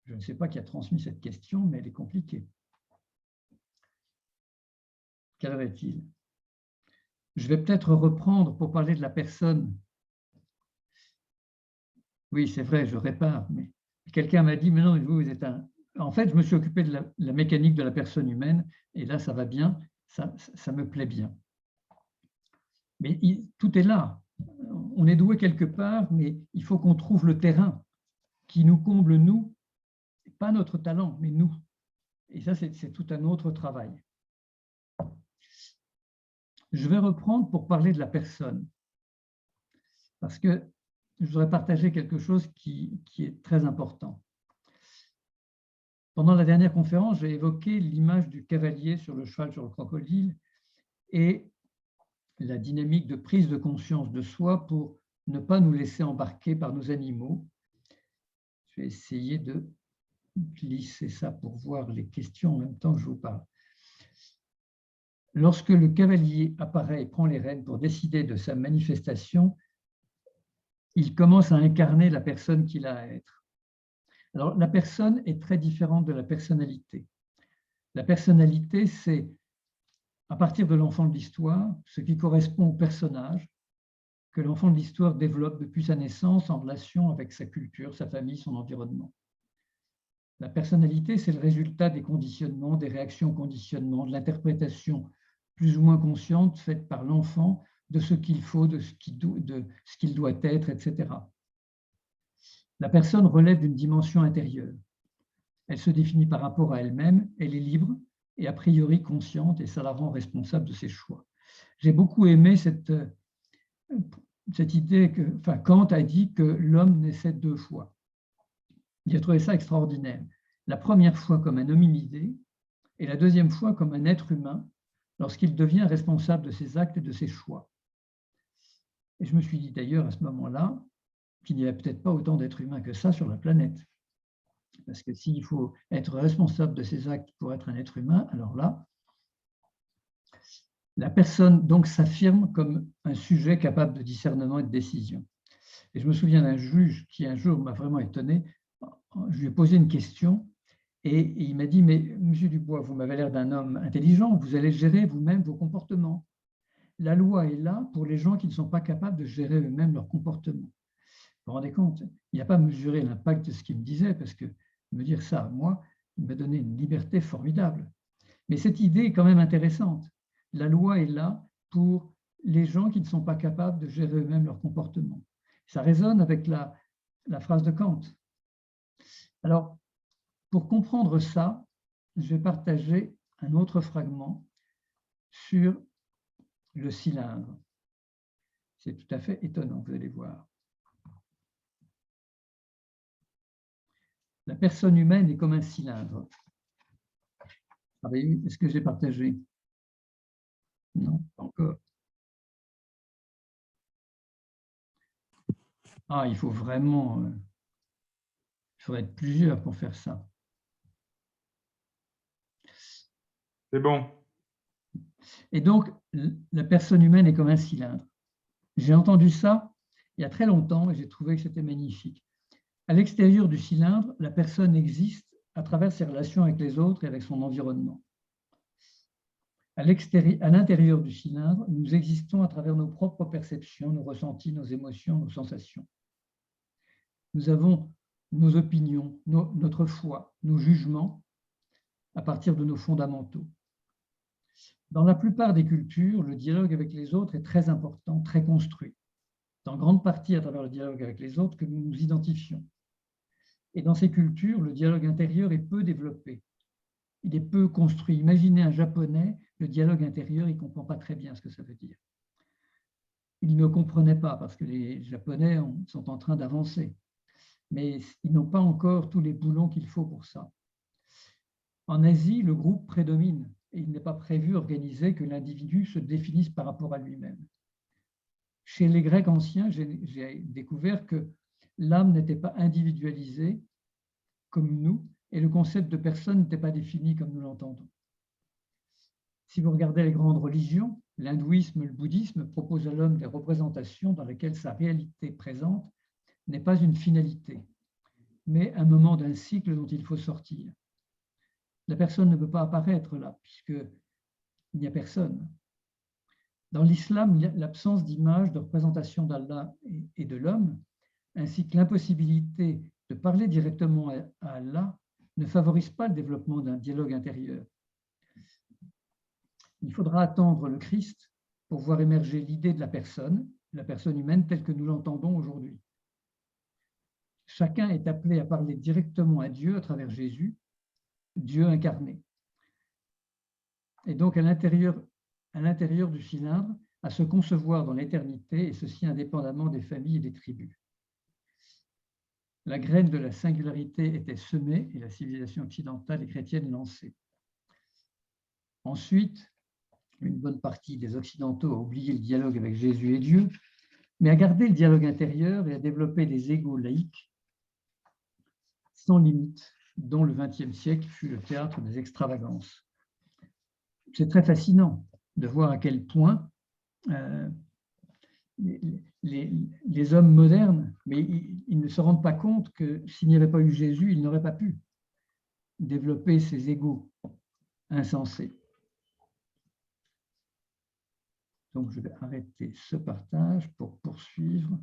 Je ne sais pas qui a transmis cette question, mais elle est compliquée. Quelle heure est-il? Je vais peut-être reprendre pour parler de la personne. Oui, c'est vrai, je répare, mais quelqu'un m'a dit, mais non, vous êtes un... En fait, je me suis occupé de la mécanique de la personne humaine, et là, ça va bien, ça me plaît bien. Mais tout est là. On est doué quelque part, mais il faut qu'on trouve le terrain qui nous comble, nous, pas notre talent, mais nous. Et ça, c'est tout un autre travail. Je vais reprendre pour parler de la personne, parce que je voudrais partager quelque chose qui est très important. Pendant la dernière conférence, j'ai évoqué l'image du cavalier sur le cheval sur le crocodile et la dynamique de prise de conscience de soi pour ne pas nous laisser embarquer par nos animaux. Je vais essayer de glisser ça pour voir les questions en même temps que je vous parle. Lorsque le cavalier apparaît et prend les rênes pour décider de sa manifestation, il commence à incarner la personne qu'il a à être. Alors, la personne est très différente de la personnalité. La personnalité, c'est, à partir de l'enfant de l'histoire, ce qui correspond au personnage que l'enfant de l'histoire développe depuis sa naissance en relation avec sa culture, sa famille, son environnement. La personnalité, c'est le résultat des conditionnements, des réactions au conditionnement, de l'interprétation plus ou moins consciente faite par l'enfant de ce qu'il faut, de ce qu'il doit être, etc. La personne relève d'une dimension intérieure. Elle se définit par rapport à elle-même, elle est libre et a priori consciente, et ça la rend responsable de ses choix. J'ai beaucoup aimé cette idée que, enfin, Kant a dit que l'homme naissait deux fois. J'ai trouvé ça extraordinaire. La première fois comme un hominidé et la deuxième fois comme un être humain lorsqu'il devient responsable de ses actes et de ses choix. Et je me suis dit d'ailleurs à ce moment-là qu'il n'y avait peut-être pas autant d'êtres humains que ça sur la planète. Parce que s'il faut être responsable de ses actes pour être un être humain, alors là, la personne donc s'affirme comme un sujet capable de discernement et de décision. Et je me souviens d'un juge qui un jour m'a vraiment étonné. Je lui ai posé une question et il m'a dit, mais Monsieur Dubois, vous m'avez l'air d'un homme intelligent, vous allez gérer vous-même vos comportements. La loi est là pour les gens qui ne sont pas capables de gérer eux-mêmes leurs comportements. Vous vous rendez compte? Il n'a pas mesuré l'impact de ce qu'il me disait, parce que me dire ça à moi, il m'a donné une liberté formidable. Mais cette idée est quand même intéressante. La loi est là pour les gens qui ne sont pas capables de gérer eux-mêmes leur comportement. Ça résonne avec la phrase de Kant. Alors, Pour comprendre ça, je vais partager un autre fragment sur le cylindre. C'est tout à fait étonnant, vous allez voir. La personne humaine est comme un cylindre. Est-ce que j'ai partagé? Non, pas encore. Ah, il faut vraiment... il faudrait être plusieurs pour faire ça. C'est bon. Et donc, la personne humaine est comme un cylindre. J'ai entendu ça il y a très longtemps et j'ai trouvé que c'était magnifique. À l'extérieur du cylindre, la personne existe à travers ses relations avec les autres et avec son environnement. À l'intérieur du cylindre, nous existons à travers nos propres perceptions, nos ressentis, nos émotions, nos sensations. Nous avons nos opinions, notre foi, nos jugements à partir de nos fondamentaux. Dans la plupart des cultures, le dialogue avec les autres est très important, très construit. C'est en grande partie à travers le dialogue avec les autres que nous nous identifions. Et dans ces cultures, le dialogue intérieur est peu développé. Il est peu construit. Imaginez un Japonais, le dialogue intérieur, il ne comprend pas très bien ce que ça veut dire. Il ne comprenait pas parce que les Japonais sont en train d'avancer. Mais ils n'ont pas encore tous les boulons qu'il faut pour ça. En Asie, le groupe prédomine et il n'est pas prévu, organisé, que l'individu se définisse par rapport à lui-même. Chez les Grecs anciens, j'ai découvert que l'âme n'était pas individualisée comme nous et le concept de personne n'était pas défini comme nous l'entendons. Si vous regardez les grandes religions, l'hindouisme, le bouddhisme proposent à l'homme des représentations dans lesquelles sa réalité présente n'est pas une finalité, mais un moment d'un cycle dont il faut sortir. La personne ne peut pas apparaître là, puisqu'il n'y a personne. Dans l'islam, l'absence d'image, de représentation d'Allah et de l'homme, ainsi que l'impossibilité de parler directement à Allah, ne favorise pas le développement d'un dialogue intérieur. Il faudra attendre le Christ pour voir émerger l'idée de la personne humaine telle que nous l'entendons aujourd'hui. Chacun est appelé à parler directement à Dieu à travers Jésus, Dieu incarné. Et donc à l'intérieur du cylindre, à se concevoir dans l'éternité, et ceci indépendamment des familles et des tribus. La graine de la singularité était semée et la civilisation occidentale et chrétienne lancée. Ensuite, une bonne partie des Occidentaux a oublié le dialogue avec Jésus et Dieu, mais a gardé le dialogue intérieur et a développé des égos laïques sans limite, dont le XXe siècle fut le théâtre des extravagances. C'est très fascinant de voir à quel point les hommes modernes, mais ils ne se rendent pas compte que s'il n'y avait pas eu Jésus, ils n'auraient pas pu développer ces égos insensés. Donc, je vais arrêter ce partage pour poursuivre.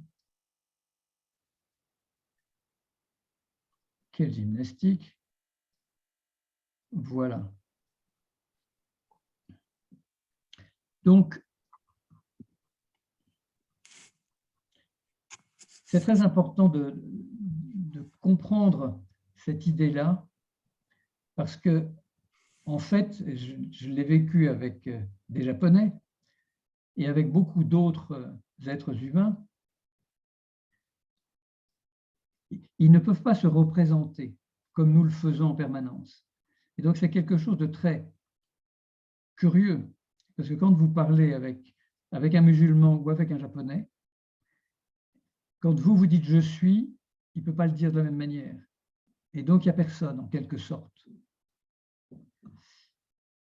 Quelle gymnastique! Voilà. Donc, c'est très important de comprendre cette idée-là parce que, en fait, je l'ai vécu avec des Japonais et avec beaucoup d'autres êtres humains. Ils ne peuvent pas se représenter comme nous le faisons en permanence. Et donc, c'est quelque chose de très curieux, parce que quand vous parlez avec un musulman ou avec un Japonais, quand vous dites « je suis », il ne peut pas le dire de la même manière. Et donc, il n'y a personne, en quelque sorte.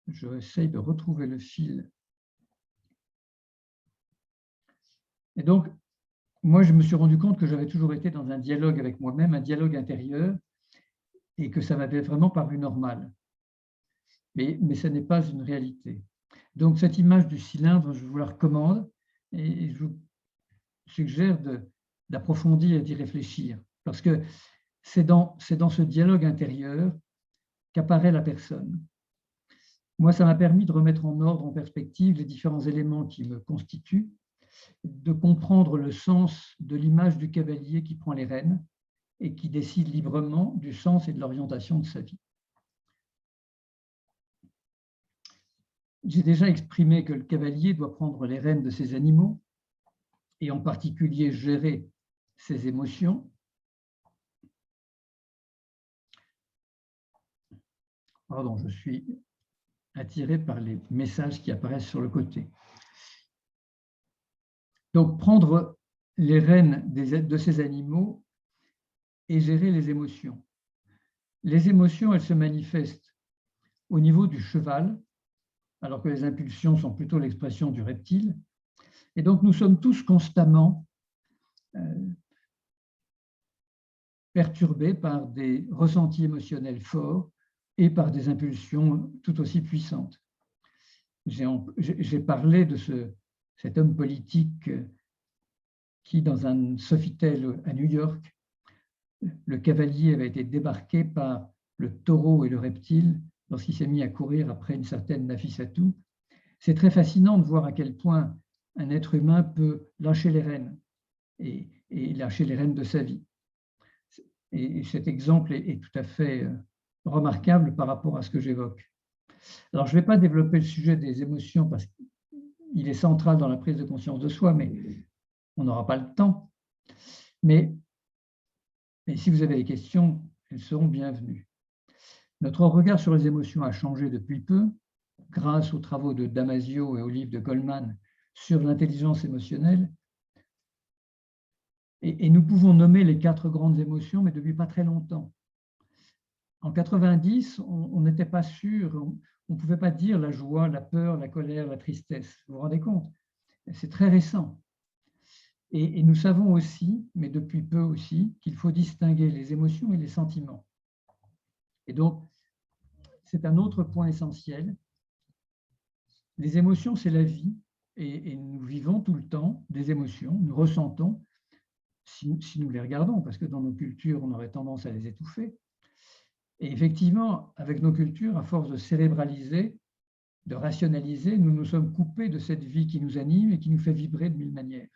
Je vais essayer de retrouver le fil. Et donc, moi, je me suis rendu compte que j'avais toujours été dans un dialogue avec moi-même, un dialogue intérieur, et que ça m'avait vraiment paru normal. Mais ce n'est pas une réalité. Donc, cette image du cylindre, je vous la recommande et je vous suggère d'approfondir et d'y réfléchir. Parce que c'est dans ce dialogue intérieur qu'apparaît la personne. Moi, ça m'a permis de remettre en ordre, en perspective, les différents éléments qui me constituent, de comprendre le sens de l'image du cavalier qui prend les rênes et qui décide librement du sens et de l'orientation de sa vie. J'ai déjà exprimé que le cavalier doit prendre les rênes de ses animaux et en particulier gérer ses émotions. Pardon, je suis attiré par les messages qui apparaissent sur le côté. Donc, prendre les rênes de ces animaux et gérer les émotions. Les émotions, elles se manifestent au niveau du cheval, alors que les impulsions sont plutôt l'expression du reptile. Et donc, nous sommes tous constamment perturbés par des ressentis émotionnels forts et par des impulsions tout aussi puissantes. J'ai parlé de cet homme politique qui, dans un Sofitel à New York, le cavalier avait été débarqué par le taureau et le reptile lorsqu'il s'est mis à courir après une certaine Nafissatou. C'est très fascinant de voir à quel point un être humain peut lâcher les rênes et lâcher les rênes de sa vie. Et cet exemple est tout à fait remarquable par rapport à ce que j'évoque. Alors, je ne vais pas développer le sujet des émotions parce qu'il est central dans la prise de conscience de soi, mais on n'aura pas le temps. Mais si vous avez des questions, elles seront bienvenues. Notre regard sur les émotions a changé depuis peu, grâce aux travaux de Damasio et au livre de Goleman sur l'intelligence émotionnelle. Et nous pouvons nommer les 4 grandes émotions, mais depuis pas très longtemps. En 90, on n'était pas sûr, on ne pouvait pas dire la joie, la peur, la colère, la tristesse. Vous vous rendez compte? C'est très récent. Et nous savons aussi, mais depuis peu aussi, qu'il faut distinguer les émotions et les sentiments. Et donc, c'est un autre point essentiel. Les émotions, c'est la vie, et nous vivons tout le temps des émotions, nous ressentons, si nous les regardons, parce que dans nos cultures, on aurait tendance à les étouffer. Et effectivement, avec nos cultures, à force de cérébraliser, de rationaliser, nous nous sommes coupés de cette vie qui nous anime et qui nous fait vibrer de 1000 manières.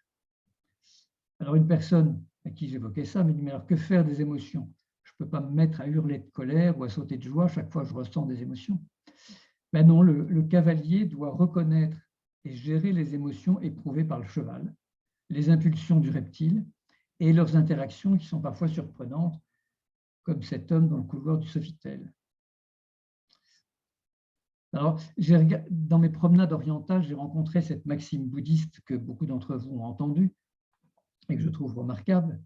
Alors une personne à qui j'évoquais ça me dit, mais alors que faire des émotions? Je ne peux pas me mettre à hurler de colère ou à sauter de joie chaque fois que je ressens des émotions. Ben non, le cavalier doit reconnaître et gérer les émotions éprouvées par le cheval, les impulsions du reptile et leurs interactions qui sont parfois surprenantes, comme cet homme dans le couloir du Sofitel. Alors, dans mes promenades orientales, j'ai rencontré cette maxime bouddhiste que beaucoup d'entre vous ont entendue et que je trouve remarquable.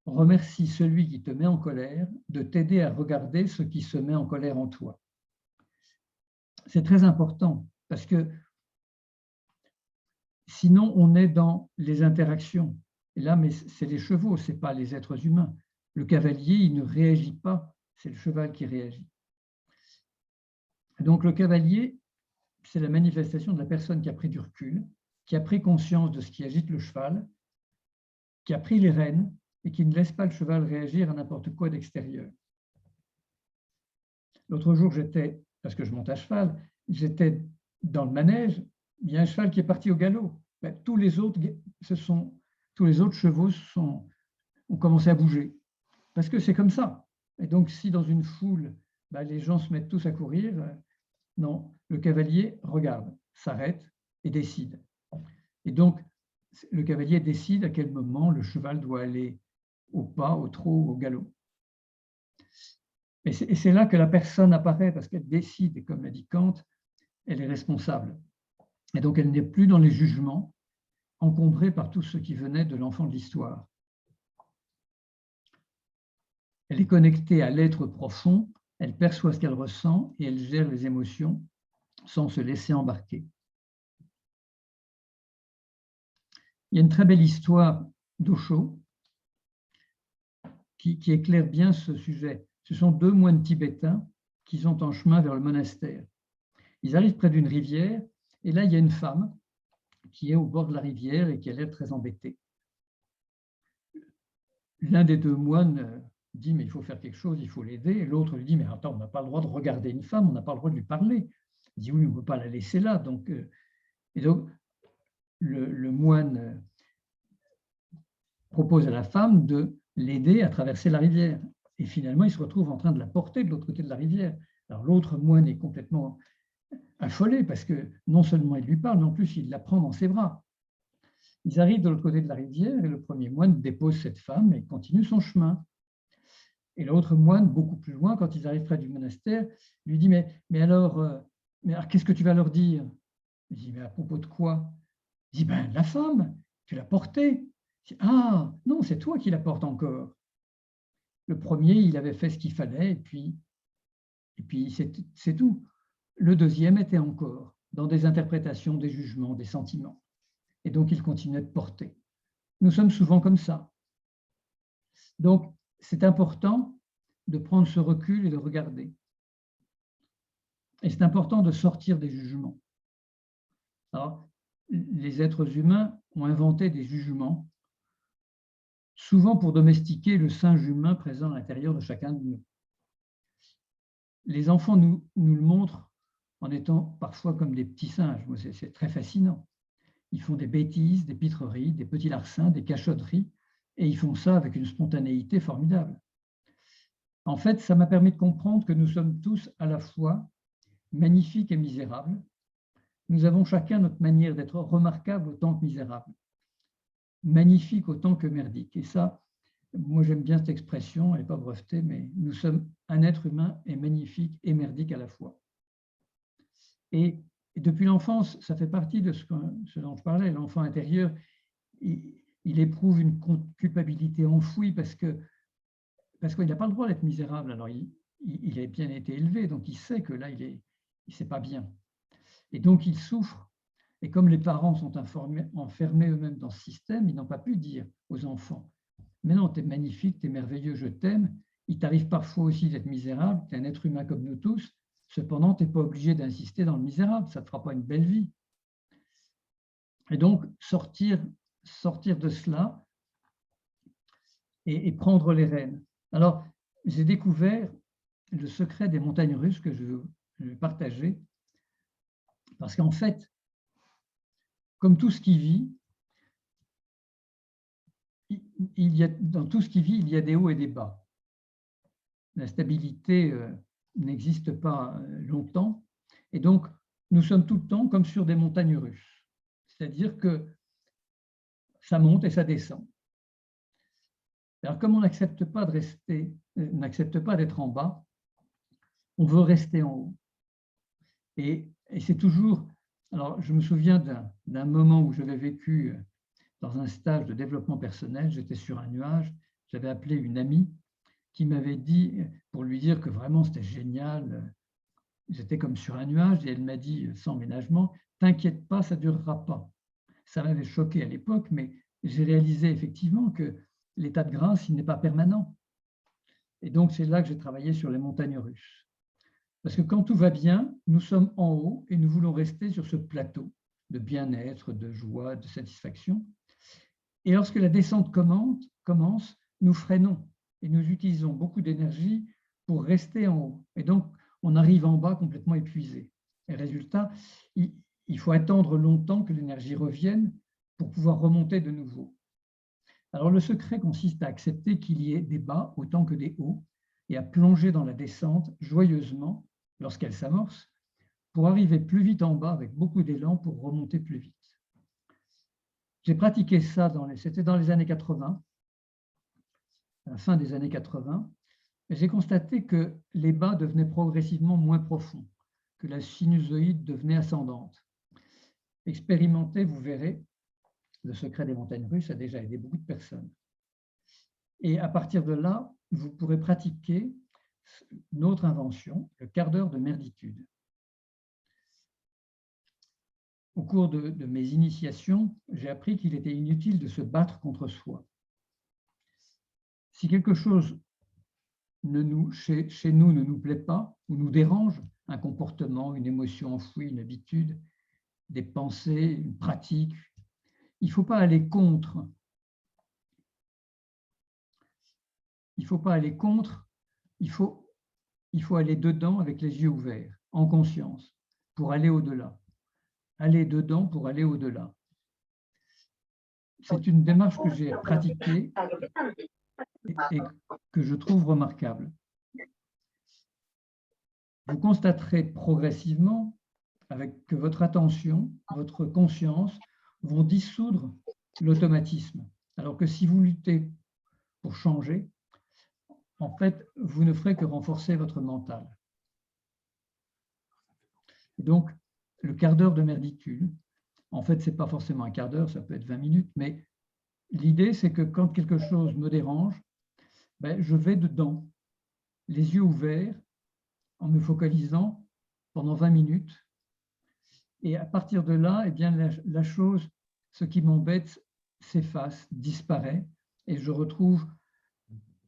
Remercie celui qui te met en colère de t'aider à regarder ce qui se met en colère en toi. C'est très important parce que sinon, on est dans les interactions. Et là, mais c'est les chevaux, ce n'est pas les êtres humains. Le cavalier, il ne réagit pas, c'est le cheval qui réagit. Donc, le cavalier, c'est la manifestation de la personne qui a pris du recul, qui a pris conscience de ce qui agite le cheval, qui a pris les rênes et qui ne laisse pas le cheval réagir à n'importe quoi d'extérieur. L'autre jour, parce que je monte à cheval, j'étais dans le manège, il y a un cheval qui est parti au galop. Ben, tous les autres chevaux ont commencé à bouger. Parce que c'est comme ça. Et donc, si dans une foule, ben, les gens se mettent tous à courir, non, le cavalier regarde, s'arrête et décide. Et donc, le cavalier décide à quel moment le cheval doit aller au pas, au trot, au galop. Et c'est là que la personne apparaît, parce qu'elle décide, et comme l'a dit Kant, elle est responsable. Et donc, elle n'est plus dans les jugements, encombrée par tout ce qui venait de l'enfant de l'histoire. Elle est connectée à l'être profond, elle perçoit ce qu'elle ressent et elle gère les émotions sans se laisser embarquer. Il y a une très belle histoire d'Osho qui éclaire bien ce sujet. Ce sont 2 moines tibétains qui sont en chemin vers le monastère. Ils arrivent près d'une rivière et là, il y a une femme qui est au bord de la rivière et qui a l'air très embêtée. L'un des 2 moines dit, mais il faut faire quelque chose, il faut l'aider. Et l'autre lui dit, mais attends, on n'a pas le droit de regarder une femme, on n'a pas le droit de lui parler. Il dit, oui, on ne peut pas la laisser là. Et donc, le moine propose à la femme de l'aider à traverser la rivière. Et finalement, il se retrouve en train de la porter de l'autre côté de la rivière. Alors l'autre moine est complètement affolé parce que non seulement il lui parle, mais en plus il la prend dans ses bras. Ils arrivent de l'autre côté de la rivière et le premier moine dépose cette femme et continue son chemin. Et l'autre moine, beaucoup plus loin, quand ils arrivent près du monastère, lui dit mais alors qu'est-ce que tu vas leur dire? Il dit mais à propos de quoi? Il dit ben la femme, tu l'as portée. Il dit, ah non, c'est toi qui la portes encore. Le premier, il avait fait ce qu'il fallait et puis c'est tout. Le deuxième était encore dans des interprétations, des jugements, des sentiments. Et donc, il continuait de porter. Nous sommes souvent comme ça. Donc, c'est important de prendre ce recul et de regarder. Et c'est important de sortir des jugements. Alors, les êtres humains ont inventé des jugements, souvent pour domestiquer le singe humain présent à l'intérieur de chacun de nous. Les enfants nous le montrent en étant parfois comme des petits singes. C'est très fascinant. Ils font des bêtises, des pitreries, des petits larcins, des cachotteries, et ils font ça avec une spontanéité formidable. En fait, ça m'a permis de comprendre que nous sommes tous à la fois magnifiques et misérables. Nous avons chacun notre manière d'être remarquable autant que misérable, magnifique autant que merdique. Et ça, moi j'aime bien cette expression, elle n'est pas brevetée, mais nous sommes un être humain et magnifique et merdique à la fois. Et depuis l'enfance, ça fait partie de ce dont je parlais, l'enfant intérieur, il éprouve une culpabilité enfouie parce qu'il n'a pas le droit d'être misérable. Alors, il a bien été élevé, donc il sait que là, il ne sait pas bien. Et donc, il souffre. Et comme les parents sont enfermés eux-mêmes dans ce système, ils n'ont pas pu dire aux enfants, mais non, tu es magnifique, tu es merveilleux, je t'aime. Il t'arrive parfois aussi d'être misérable, tu es un être humain comme nous tous. Cependant, tu n'es pas obligé d'insister dans le misérable, ça ne te fera pas une belle vie. Et donc, sortir de cela et prendre les rênes. Alors, j'ai découvert le secret des montagnes russes que je vais partager, parce qu'en fait, comme tout ce qui vit, dans tout ce qui vit, il y a des hauts et des bas. La stabilité n'existe pas longtemps, et donc nous sommes tout le temps comme sur des montagnes russes. C'est-à-dire que ça monte et ça descend. Alors, comme on n'accepte pas de rester, n'accepte pas d'être en bas, on veut rester en haut. Et c'est toujours... Alors, je me souviens d'un moment où j'avais vécu dans un stage de développement personnel, j'étais sur un nuage, j'avais appelé une amie qui m'avait dit, pour lui dire que vraiment c'était génial, j'étais comme sur un nuage, et elle m'a dit sans ménagement, t'inquiète pas, ça ne durera pas. Ça m'avait choqué à l'époque, mais j'ai réalisé effectivement que l'état de grâce, il n'est pas permanent. Et donc, c'est là que j'ai travaillé sur les montagnes russes. Parce que quand tout va bien, nous sommes en haut et nous voulons rester sur ce plateau de bien-être, de joie, de satisfaction. Et lorsque la descente commence, nous freinons et nous utilisons beaucoup d'énergie pour rester en haut. Et donc, on arrive en bas complètement épuisé. Et résultat, il faut attendre longtemps que l'énergie revienne pour pouvoir remonter de nouveau. Alors, le secret consiste à accepter qu'il y ait des bas autant que des hauts et à plonger dans la descente joyeusement lorsqu'elle s'amorce pour arriver plus vite en bas avec beaucoup d'élan pour remonter plus vite. J'ai pratiqué ça, c'était dans les années 80, à la fin des années 80, et j'ai constaté que les bas devenaient progressivement moins profonds, que la sinusoïde devenait ascendante. Expérimentez, vous verrez, le secret des montagnes russes a déjà aidé beaucoup de personnes. Et à partir de là, vous pourrez pratiquer une autre invention, le quart d'heure de merditude. Au cours de mes initiations, j'ai appris qu'il était inutile de se battre contre soi. Si quelque chose chez nous ne nous plaît pas ou nous dérange, un comportement, une émotion enfouie, une habitude, des pensées, une pratique, il ne faut pas aller contre. Il ne faut pas aller contre, il faut aller dedans avec les yeux ouverts, en conscience, pour aller au-delà. Aller dedans pour aller au-delà. C'est une démarche que j'ai pratiquée et que je trouve remarquable. Vous constaterez progressivement que votre attention, votre conscience vont dissoudre l'automatisme. Alors que si vous luttez pour changer, en fait, vous ne ferez que renforcer votre mental. Et donc, le quart d'heure de merditude, en fait, ce n'est pas forcément un quart d'heure, ça peut être 20 minutes, mais l'idée, c'est que quand quelque chose me dérange, je vais dedans, les yeux ouverts, en me focalisant pendant 20 minutes. Et à partir de là, eh bien, la chose, ce qui m'embête, s'efface, disparaît, et je retrouve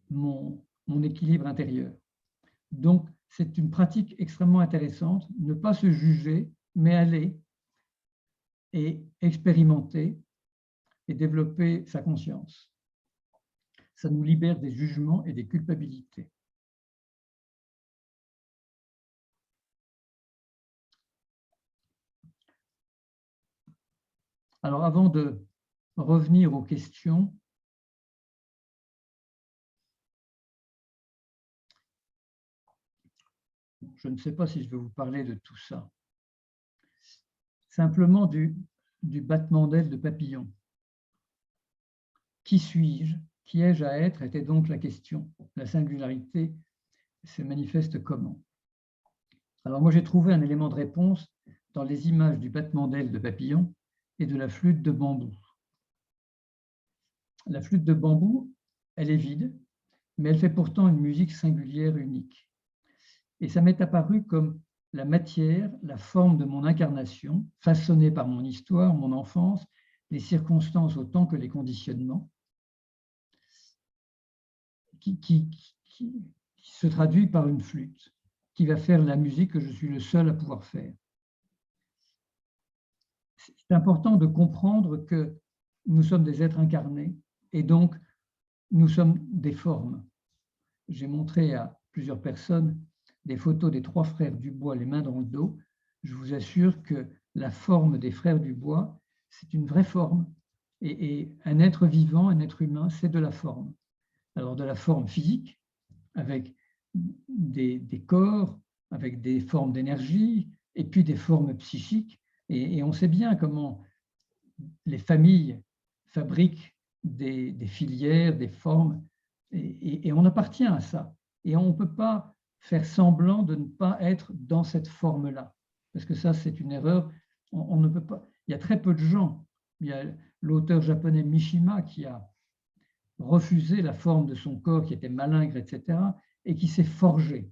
mon équilibre intérieur. Donc, c'est une pratique extrêmement intéressante, ne pas se juger, mais aller et expérimenter et développer sa conscience. Ça nous libère des jugements et des culpabilités. Alors, avant de revenir aux questions, je ne sais pas si je vais vous parler de tout ça. Simplement du battement d'ailes de papillon. Qui suis-je? Qui ai-je à être? Était donc la question. La singularité se manifeste comment? Alors moi, j'ai trouvé un élément de réponse dans les images du battement d'ailes de papillon et de la flûte de bambou. La flûte de bambou, elle est vide, mais elle fait pourtant une musique singulière, unique. Et ça m'est apparu comme la matière, la forme de mon incarnation, façonnée par mon histoire, mon enfance, les circonstances autant que les conditionnements, qui se traduit par une flûte, qui va faire la musique que je suis le seul à pouvoir faire. C'est important de comprendre que nous sommes des êtres incarnés et donc nous sommes des formes. J'ai montré à plusieurs personnes des photos des 3 frères Dubois, les mains dans le dos. Je vous assure que la forme des frères Dubois, c'est une vraie forme. Et un être vivant, un être humain, c'est de la forme. Alors de la forme physique, avec des corps, avec des formes d'énergie, et puis des formes psychiques. Et on sait bien comment les familles fabriquent des filières, des formes, et on appartient à ça. Et on ne peut pas faire semblant de ne pas être dans cette forme-là, parce que ça, c'est une erreur. On ne peut pas. Il y a très peu de gens. Il y a l'auteur japonais Mishima qui a refusé la forme de son corps, qui était malingre, etc., et qui s'est forgé.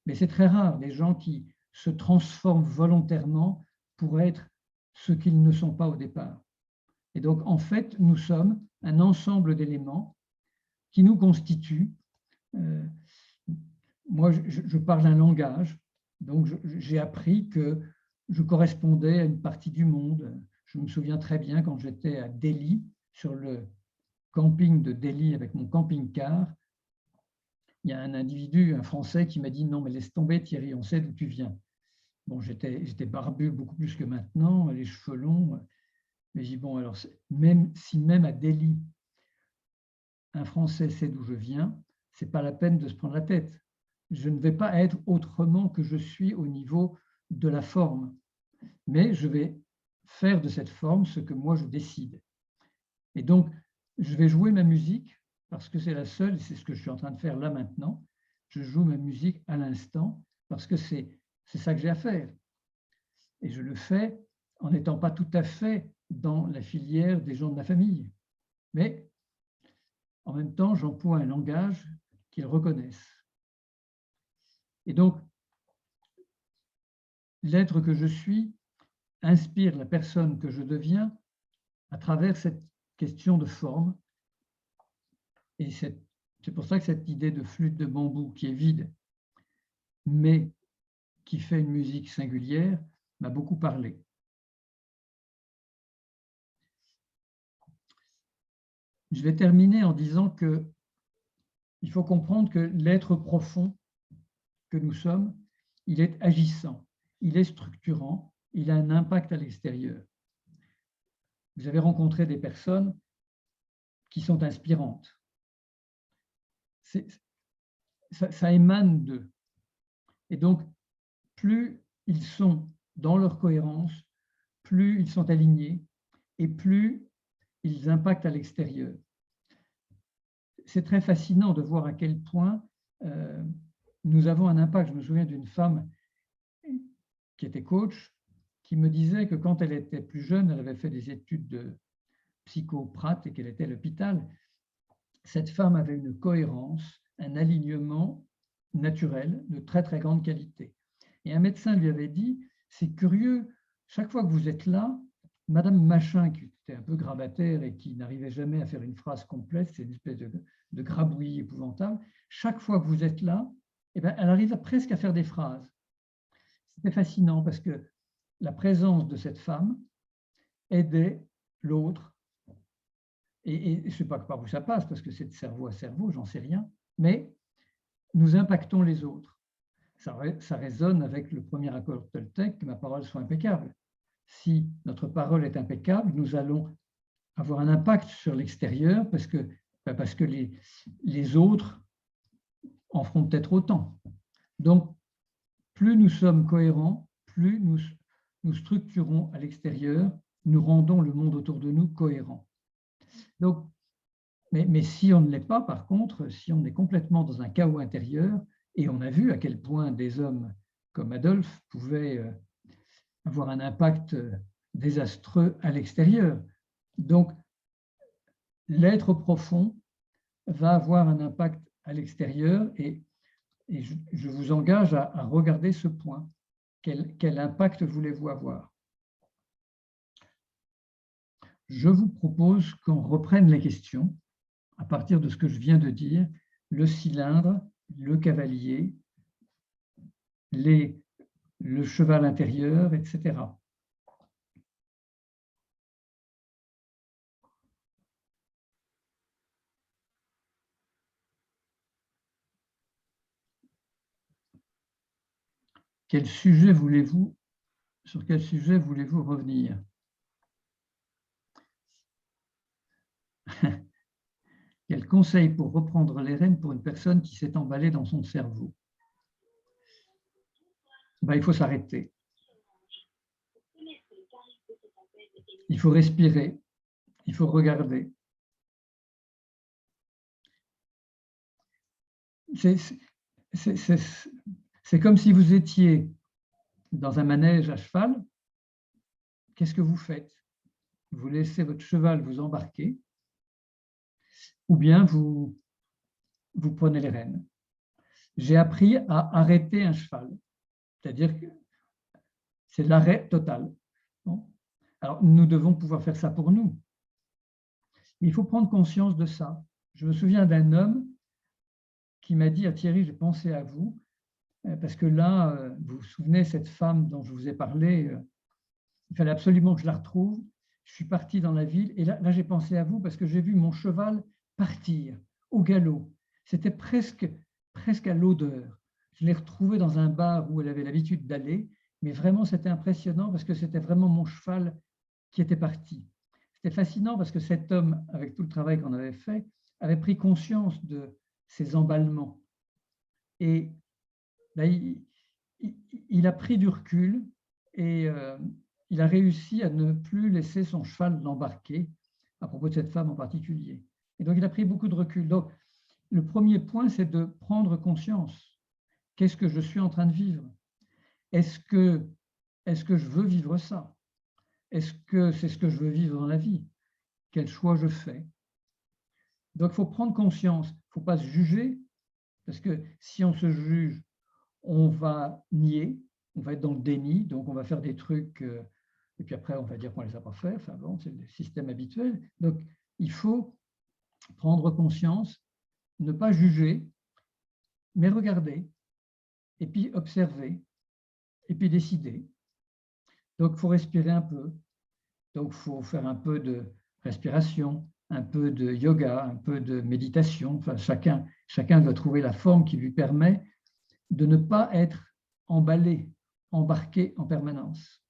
Mais c'est très rare, des gens qui se transforment volontairement pour être ce qu'ils ne sont pas au départ. Et donc, en fait, nous sommes un ensemble d'éléments qui nous constituent. Moi, je parle un langage, donc j'ai appris que je correspondais à une partie du monde. Je me souviens très bien quand j'étais à Delhi, sur le camping de Delhi avec mon camping-car, il y a un individu, un Français, qui m'a dit « Non, mais laisse tomber Thierry, on sait d'où tu viens ». Bon, j'étais barbu beaucoup plus que maintenant, les cheveux longs. Mais j'ai dit « Bon, alors, même à Delhi, un Français sait d'où je viens, ce n'est pas la peine de se prendre la tête. Je ne vais pas être autrement que je suis au niveau de la forme, mais je vais faire de cette forme ce que moi je décide. Et donc, je vais jouer ma musique parce que c'est la seule, et c'est ce que je suis en train de faire là maintenant. Je joue ma musique à l'instant parce que c'est ça que j'ai à faire. Et je le fais en n'étant pas tout à fait dans la filière des gens de ma famille. Mais en même temps, j'emploie un langage qu'ils reconnaissent. Et donc, l'être que je suis inspire la personne que je deviens à travers cette question de forme. Et c'est pour ça que cette idée de flûte de bambou qui est vide, mais qui fait une musique singulière, m'a beaucoup parlé. Je vais terminer en disant qu'il faut comprendre que l'être profond que nous sommes, il est agissant, il est structurant, il a un impact à l'extérieur. Vous avez rencontré des personnes qui sont inspirantes. ça émane d'eux. Et donc, plus ils sont dans leur cohérence, plus ils sont alignés et plus ils impactent à l'extérieur. C'est très fascinant de voir à quel point nous avons un impact. Je me souviens d'une femme qui était coach, qui me disait que quand elle était plus jeune, elle avait fait des études de psychoprat et qu'elle était à l'hôpital. Cette femme avait une cohérence, un alignement naturel de très, très grande qualité. Et un médecin lui avait dit, c'est curieux, chaque fois que vous êtes là, Madame Machin, qui était un peu grabataire et qui n'arrivait jamais à faire une phrase complète, c'est une espèce de grabouillis épouvantable, chaque fois que vous êtes là, eh bien, elle arrive presque à faire des phrases. C'était fascinant parce que la présence de cette femme aidait l'autre. Et je ne sais pas par où ça passe, parce que c'est de cerveau à cerveau, j'en sais rien, mais nous impactons les autres. Ça résonne avec le premier accord Toltec, que ma parole soit impeccable. Si notre parole est impeccable, nous allons avoir un impact sur l'extérieur parce que les autres en feront peut-être autant. Donc, plus nous sommes cohérents, plus nous structurons à l'extérieur, nous rendons le monde autour de nous cohérent. Donc, mais si on ne l'est pas, par contre, si on est complètement dans un chaos intérieur, et on a vu à quel point des hommes comme Adolphe pouvaient avoir un impact désastreux à l'extérieur. Donc, l'être profond va avoir un impact à l'extérieur et je vous engage à regarder ce point. Quel impact voulez-vous avoir? Je vous propose qu'on reprenne les questions à partir de ce que je viens de dire, le cylindre, le cavalier, le cheval intérieur, etc. Sur quel sujet voulez-vous revenir? Quel conseil pour reprendre les rênes pour une personne qui s'est emballée dans son cerveau? Il faut s'arrêter. Il faut respirer. Il faut regarder. C'est comme si vous étiez dans un manège à cheval. Qu'est-ce que vous faites? Vous laissez votre cheval vous embarquer ou bien vous prenez les rênes. J'ai appris à arrêter un cheval, c'est-à-dire que c'est l'arrêt total. Bon. Alors, nous devons pouvoir faire ça pour nous. Mais il faut prendre conscience de ça. Je me souviens d'un homme qui m'a dit, Thierry, j'ai pensé à vous, parce que là, vous vous souvenez, cette femme dont je vous ai parlé, il fallait absolument que je la retrouve. Je suis parti dans la ville et là j'ai pensé à vous parce que j'ai vu mon cheval partir au galop. C'était presque à l'odeur. Je l'ai retrouvé dans un bar où elle avait l'habitude d'aller, mais vraiment c'était impressionnant parce que c'était vraiment mon cheval qui était parti. C'était fascinant parce que cet homme, avec tout le travail qu'on avait fait, avait pris conscience de ces emballements. Et là, il a pris du recul et il a réussi à ne plus laisser son cheval l'embarquer, à propos de cette femme en particulier. Et donc, il a pris beaucoup de recul. Donc, le premier point, c'est de prendre conscience. Qu'est-ce que je suis en train de vivre? Est-ce que je veux vivre ça? Est-ce que c'est ce que je veux vivre dans la vie? Quel choix je fais? Donc, il faut prendre conscience. Il ne faut pas se juger, parce que si on se juge, on va nier, on va être dans le déni, donc on va faire des trucs, et puis après on va dire qu'on ne les a pas fait. Enfin bon, c'est le système habituel. Donc, il faut prendre conscience, ne pas juger, mais regarder, et puis observer, et puis décider. Donc, il faut respirer un peu. Donc, il faut faire un peu de respiration, un peu de yoga, un peu de méditation. Enfin, chacun doit trouver la forme qui lui permet de ne pas être emballé, embarqué en permanence.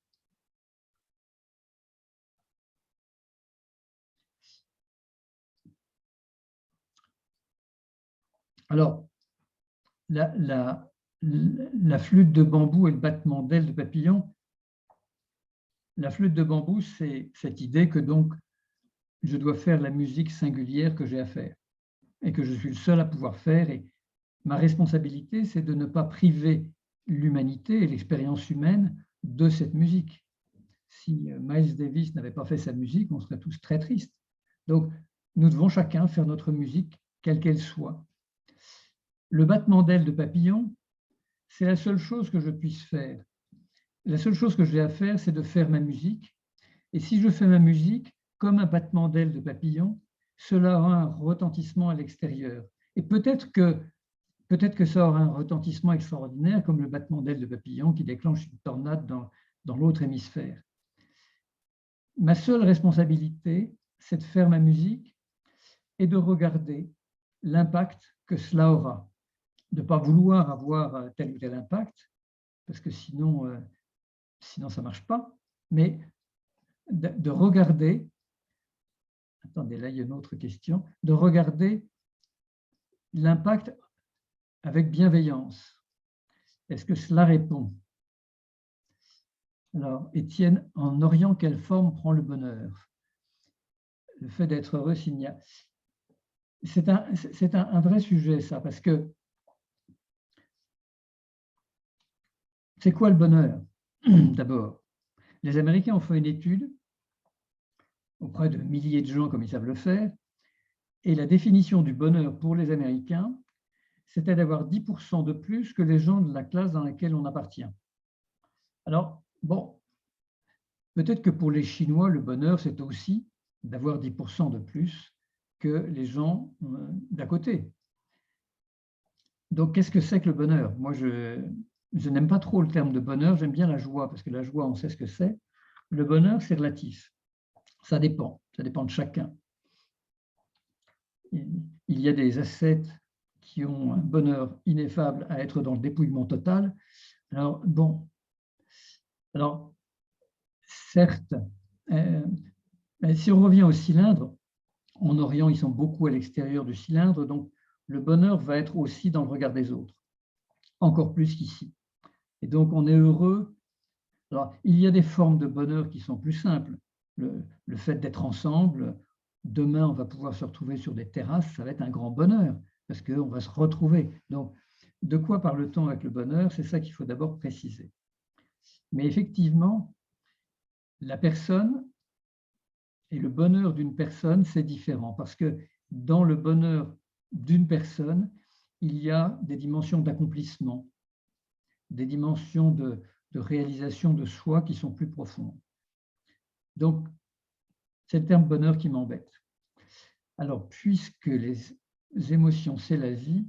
Alors, la flûte de bambou et le battement d'ailes de papillon, la flûte de bambou, c'est cette idée que donc je dois faire la musique singulière que j'ai à faire et que je suis le seul à pouvoir faire. Et ma responsabilité, c'est de ne pas priver l'humanité et l'expérience humaine de cette musique. Si Miles Davis n'avait pas fait sa musique, on serait tous très tristes. Donc, nous devons chacun faire notre musique, quelle qu'elle soit. Le battement d'ailes de papillon, c'est la seule chose que je puisse faire. La seule chose que j'ai à faire, c'est de faire ma musique. Et si je fais ma musique comme un battement d'ailes de papillon, cela aura un retentissement à l'extérieur. Et peut-être que ça aura un retentissement extraordinaire, comme le battement d'ailes de papillon qui déclenche une tornade dans l'autre hémisphère. Ma seule responsabilité, c'est de faire ma musique et de regarder l'impact que cela aura. De ne pas vouloir avoir tel ou tel impact, parce que sinon ça ne marche pas, mais de regarder, attendez, là il y a une autre question, de regarder l'impact avec bienveillance. Est-ce que cela répond? Alors, Étienne, en Orient, quelle forme prend le bonheur? Le fait d'être heureux signale. C'est un vrai sujet, ça, parce que c'est quoi le bonheur? D'abord, les Américains ont fait une étude auprès de milliers de gens comme ils savent le faire, et la définition du bonheur pour les Américains, c'était d'avoir 10% de plus que les gens de la classe dans laquelle on appartient. Alors, bon, peut-être que pour les Chinois, le bonheur, c'est aussi d'avoir 10% de plus que les gens d'à côté. Donc, qu'est-ce que c'est que le bonheur? Moi, je n'aime pas trop le terme de bonheur, j'aime bien la joie, parce que la joie, on sait ce que c'est. Le bonheur, c'est relatif. Ça dépend de chacun. Il y a des ascètes qui ont un bonheur ineffable à être dans le dépouillement total. Alors, bon, alors, certes, si on revient au cylindre, en Orient, ils sont beaucoup à l'extérieur du cylindre, donc le bonheur va être aussi dans le regard des autres, encore plus qu'ici. Et donc, on est heureux. Alors, il y a des formes de bonheur qui sont plus simples. Le fait d'être ensemble, demain, on va pouvoir se retrouver sur des terrasses, ça va être un grand bonheur, parce qu'on va se retrouver. Donc, de quoi parle-t-on avec le bonheur? C'est ça qu'il faut d'abord préciser. Mais effectivement, la personne et le bonheur d'une personne, c'est différent, parce que dans le bonheur d'une personne, il y a des dimensions d'accomplissement, des dimensions de réalisation de soi qui sont plus profondes. Donc, c'est le terme bonheur qui m'embête. Alors, puisque les émotions, c'est la vie,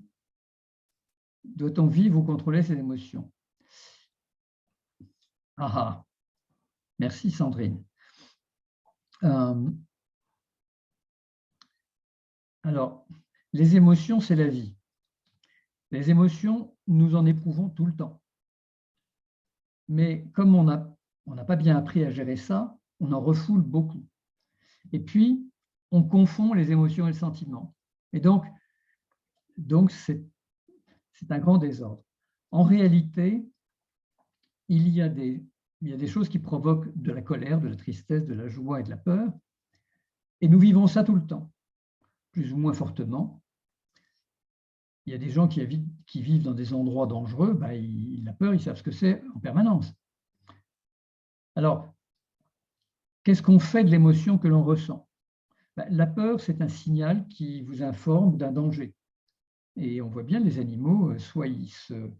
doit-on vivre ou contrôler ces émotions? Ah, merci Sandrine. Alors, les émotions, c'est la vie. Les émotions, nous en éprouvons tout le temps. Mais comme on n'a pas bien appris à gérer ça, on en refoule beaucoup. Et puis, on confond les émotions et le sentiment. Et donc c'est un grand désordre. En réalité, il y a des choses qui provoquent de la colère, de la tristesse, de la joie et de la peur. Et nous vivons ça tout le temps, plus ou moins fortement. Il y a des gens qui vivent dans des endroits dangereux, la peur, ils savent ce que c'est en permanence. Alors, qu'est-ce qu'on fait de l'émotion que l'on ressent? La peur, c'est un signal qui vous informe d'un danger. Et on voit bien les animaux, soit ils se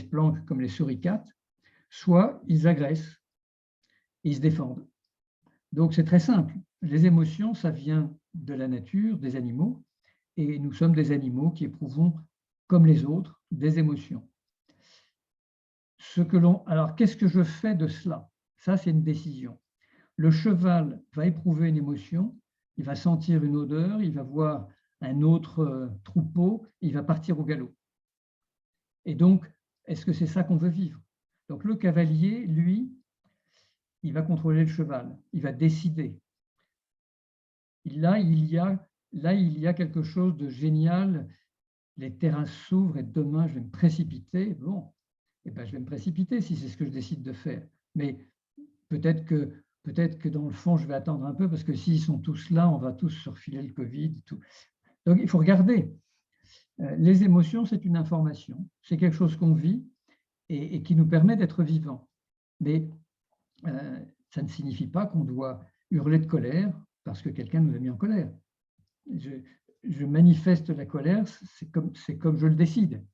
planquent comme les suricates, soit ils agressent et ils se défendent. Donc c'est très simple. Les émotions, ça vient de la nature, des animaux, et nous sommes des animaux qui éprouvons, comme les autres, des émotions. Alors, qu'est-ce que je fais de cela? Ça, c'est une décision. Le cheval va éprouver une émotion, il va sentir une odeur, il va voir un autre troupeau, il va partir au galop. Et donc, est-ce que c'est ça qu'on veut vivre? Donc, le cavalier, lui, il va contrôler le cheval, il va décider. Là, il y a quelque chose de génial les terrains s'ouvrent et demain, je vais me précipiter. Bon, eh ben, je vais me précipiter si c'est ce que je décide de faire. Mais peut-être que dans le fond, je vais attendre un peu parce que s'ils sont tous là, on va tous se refiler le Covid. Et tout. Donc, il faut regarder. Les émotions, c'est une information. C'est quelque chose qu'on vit et qui nous permet d'être vivants. Mais ça ne signifie pas qu'on doit hurler de colère parce que quelqu'un nous a mis en colère. Je manifeste la colère, c'est comme je le décide.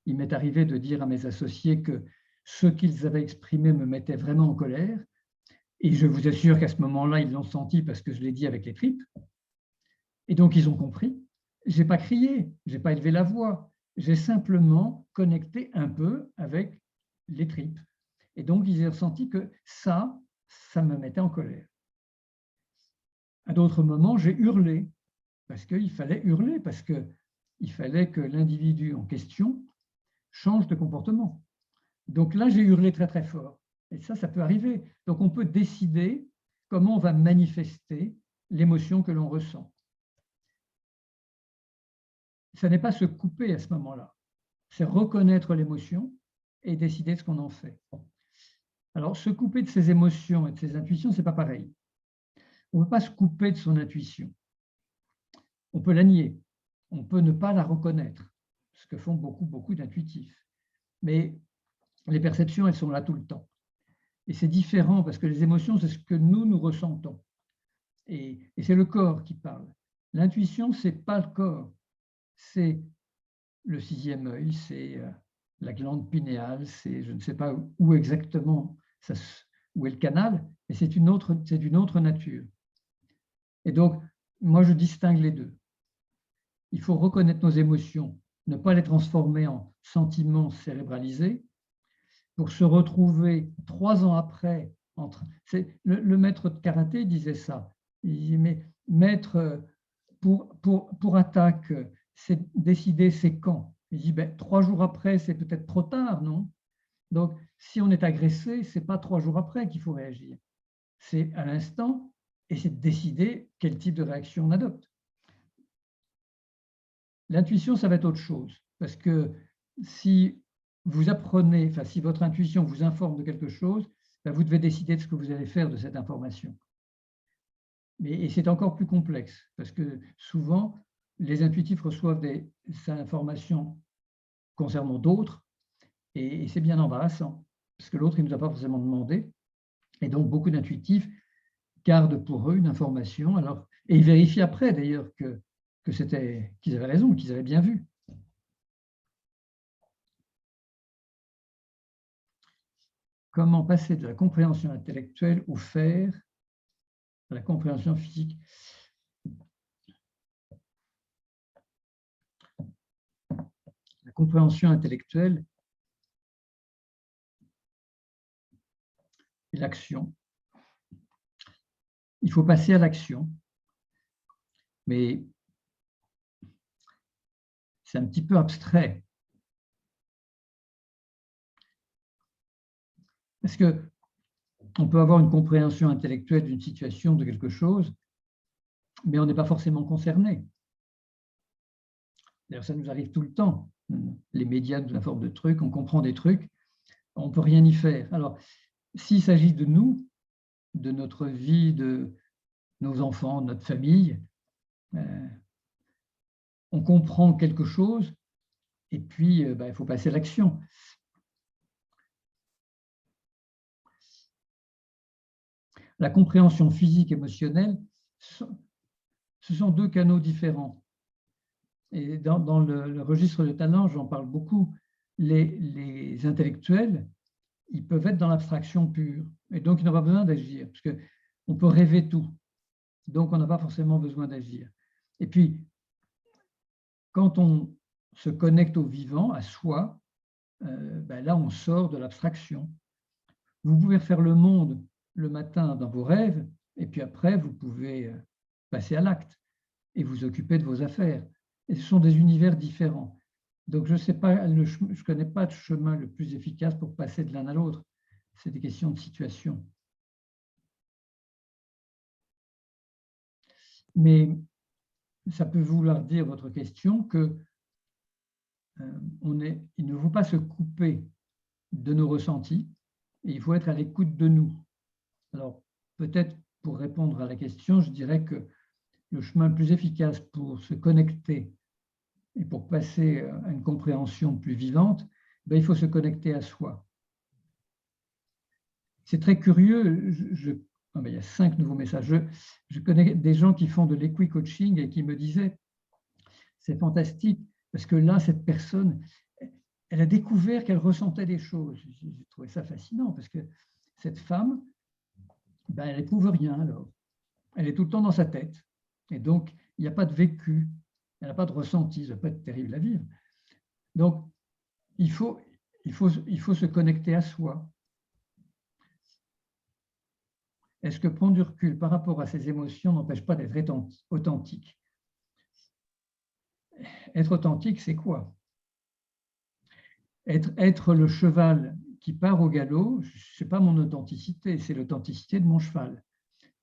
Il m'est arrivé de dire à mes associés que ce qu'ils avaient exprimé me mettait vraiment en colère. Et je vous assure qu'à ce moment-là, ils l'ont senti parce que je l'ai dit avec les tripes. Et donc, ils ont compris. Je n'ai pas crié, je n'ai pas élevé la voix. J'ai simplement connecté un peu avec les tripes. Et donc, ils ont ressenti que ça me mettait en colère. À d'autres moments, j'ai hurlé, parce qu'il fallait hurler, parce qu'il fallait que l'individu en question change de comportement. Donc là, j'ai hurlé très, très fort. Et ça peut arriver. Donc, on peut décider comment on va manifester l'émotion que l'on ressent. Ce n'est pas se couper à ce moment-là. C'est reconnaître l'émotion et décider de ce qu'on en fait. Alors, se couper de ses émotions et de ses intuitions, ce n'est pas pareil. On ne peut pas se couper de son intuition. On peut la nier. On peut ne pas la reconnaître, ce que font beaucoup d'intuitifs. Mais les perceptions, elles sont là tout le temps. Et c'est différent parce que les émotions, c'est ce que nous ressentons. Et c'est le corps qui parle. L'intuition, ce n'est pas le corps. C'est le sixième œil, c'est la glande pinéale, c'est je ne sais pas où exactement, où est le canal, mais c'est d'une autre nature. Et donc, moi, je distingue les deux. Il faut reconnaître nos émotions, ne pas les transformer en sentiments cérébralisés, pour se retrouver 3 ans après. Le maître de karaté disait ça. Il disait, mais maître, pour attaque, c'est décider c'est quand. Il dit, 3 jours après, c'est peut-être trop tard, non? Donc, si on est agressé, ce n'est pas 3 jours après qu'il faut réagir. C'est à l'instant, et c'est de décider quel type de réaction on adopte. L'intuition, ça va être autre chose, parce que si vous apprenez, enfin, si votre intuition vous informe de quelque chose, vous devez décider de ce que vous allez faire de cette information. Et c'est encore plus complexe, parce que souvent, les intuitifs reçoivent des informations concernant d'autres, et c'est bien embarrassant, parce que l'autre, il ne nous a pas forcément demandé. Et donc, beaucoup d'intuitifs gardent pour eux une information, et ils vérifient après, d'ailleurs, qu'ils avaient raison, qu'ils avaient bien vu. Comment passer de la compréhension intellectuelle ou faire à la compréhension physique? La compréhension intellectuelle et l'action. Il faut passer à l'action, mais c'est un petit peu abstrait. Parce qu'on peut avoir une compréhension intellectuelle d'une situation, de quelque chose, mais on n'est pas forcément concerné. D'ailleurs, ça nous arrive tout le temps. Les médias nous informent de trucs, on comprend des trucs, on ne peut rien y faire. Alors, s'il s'agit de nous, de notre vie, de nos enfants, de notre famille, on comprend quelque chose et puis il faut passer à l'action. La compréhension physique émotionnelle, ce sont 2 canaux différents. Et dans le registre de talent, j'en parle beaucoup. Les intellectuels, ils peuvent être dans l'abstraction pure. Et donc, ils n'ont pas besoin d'agir, parce qu'on peut rêver tout. Donc, on n'a pas forcément besoin d'agir. Et puis, quand on se connecte au vivant, à soi, là, on sort de l'abstraction. Vous pouvez faire le monde le matin dans vos rêves, et puis après, vous pouvez passer à l'acte et vous occuper de vos affaires. Et ce sont des univers différents. Donc, je ne connais pas de chemin le plus efficace pour passer de l'un à l'autre. C'est des questions de situation. Mais ça peut vouloir dire, votre question, que il ne faut pas se couper de nos ressentis, et il faut être à l'écoute de nous. Alors, peut-être pour répondre à la question, je dirais que le chemin le plus efficace pour se connecter et pour passer à une compréhension plus vivante, il faut se connecter à soi. C'est très curieux, il y a 5 nouveaux messages. Je connais des gens qui font de l'équi-coaching et qui me disaient, c'est fantastique, parce que là, cette personne, elle a découvert qu'elle ressentait des choses. J'ai trouvé ça fascinant, parce que cette femme, elle n'éprouve rien alors. Elle est tout le temps dans sa tête. Et donc, il n'y a pas de vécu, elle n'a pas de ressenti, ça peut être terrible à vivre. Donc, il faut se connecter à soi. Est-ce que prendre du recul par rapport à ses émotions n'empêche pas d'être authentique? Être authentique, c'est quoi? Être le cheval qui part au galop, ce n'est pas mon authenticité, c'est l'authenticité de mon cheval.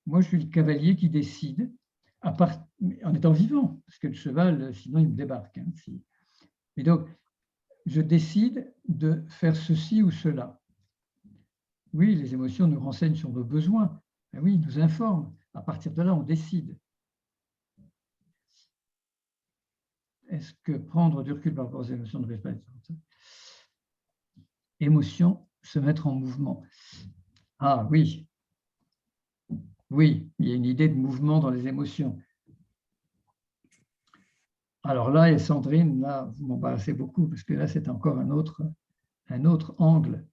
Moi, je suis le cavalier qui décide, en étant vivant, parce que le cheval, sinon, il me débarque. Et donc, je décide de faire ceci ou cela. Oui, les émotions nous renseignent sur nos besoins. Oui, ils nous informent. À partir de là, on décide. Est-ce que prendre du recul par rapport aux émotions ne devrait pas être ça? Émotion, se mettre en mouvement. Ah oui, oui, il y a une idée de mouvement dans les émotions. Alors là, et Sandrine, là, vous m'embarrassez beaucoup, parce que là, c'est encore un autre angle.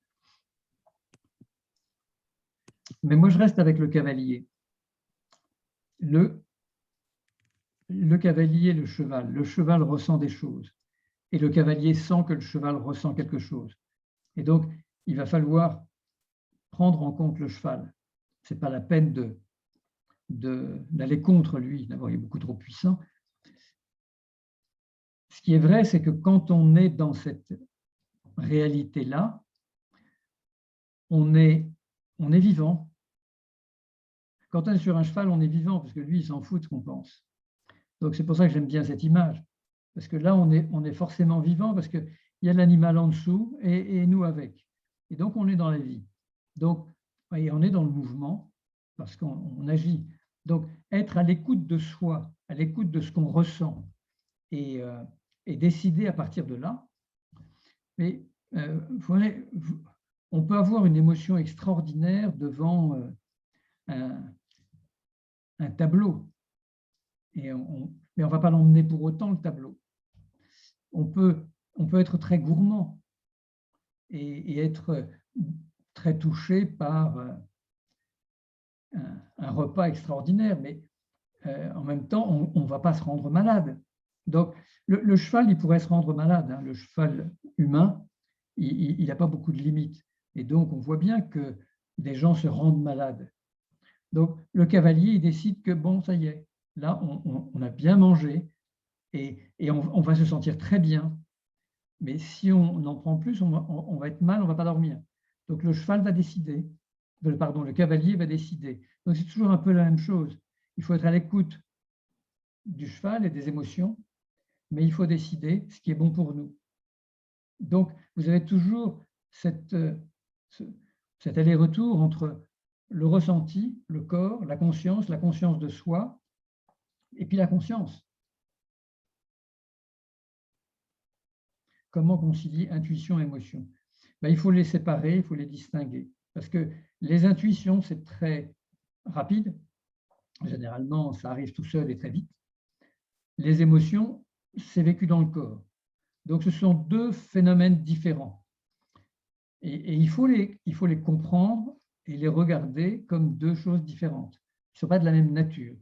Mais moi, je reste avec le cavalier. Le cavalier, le cheval ressent des choses. Et le cavalier sent que le cheval ressent quelque chose. Et donc, il va falloir prendre en compte le cheval. Ce n'est pas la peine d'aller contre lui. D'abord, il est beaucoup trop puissant. Ce qui est vrai, c'est que quand on est dans cette réalité-là, on est vivant. Quand on est sur un cheval, on est vivant, parce que lui, il s'en fout de ce qu'on pense. Donc, c'est pour ça que j'aime bien cette image. Parce que là, on est forcément vivant, parce qu'il y a l'animal en dessous et nous avec. Et donc, on est dans la vie. Donc, et on est dans le mouvement, parce qu'on agit. Donc, être à l'écoute de soi, à l'écoute de ce qu'on ressent, et décider à partir de là. Mais on peut avoir une émotion extraordinaire devant un tableau, mais on ne va pas l'emmener pour autant, le tableau. On peut être très gourmand et être très touché par un repas extraordinaire, mais en même temps, on ne va pas se rendre malade. Donc, le cheval, il pourrait se rendre malade. Le cheval humain, il n'a pas beaucoup de limites. Et donc, on voit bien que des gens se rendent malades. Donc, le cavalier, il décide que, bon, ça y est, là, on a bien mangé et on va se sentir très bien. Mais si on en prend plus, on va être mal, on ne va pas dormir. Donc, le cheval va décider. Le cavalier va décider. Donc, c'est toujours un peu la même chose. Il faut être à l'écoute du cheval et des émotions, mais il faut décider ce qui est bon pour nous. Donc, vous avez toujours cet aller-retour entre le ressenti, le corps, la conscience de soi, et puis la conscience. Comment concilier intuition et émotion? Il faut les séparer, il faut les distinguer. Parce que les intuitions, c'est très rapide. Généralement, ça arrive tout seul et très vite. Les émotions, c'est vécu dans le corps. Donc, ce sont deux phénomènes différents. Et il faut les comprendre et les regarder comme deux choses différentes. Ils ne sont pas de la même nature.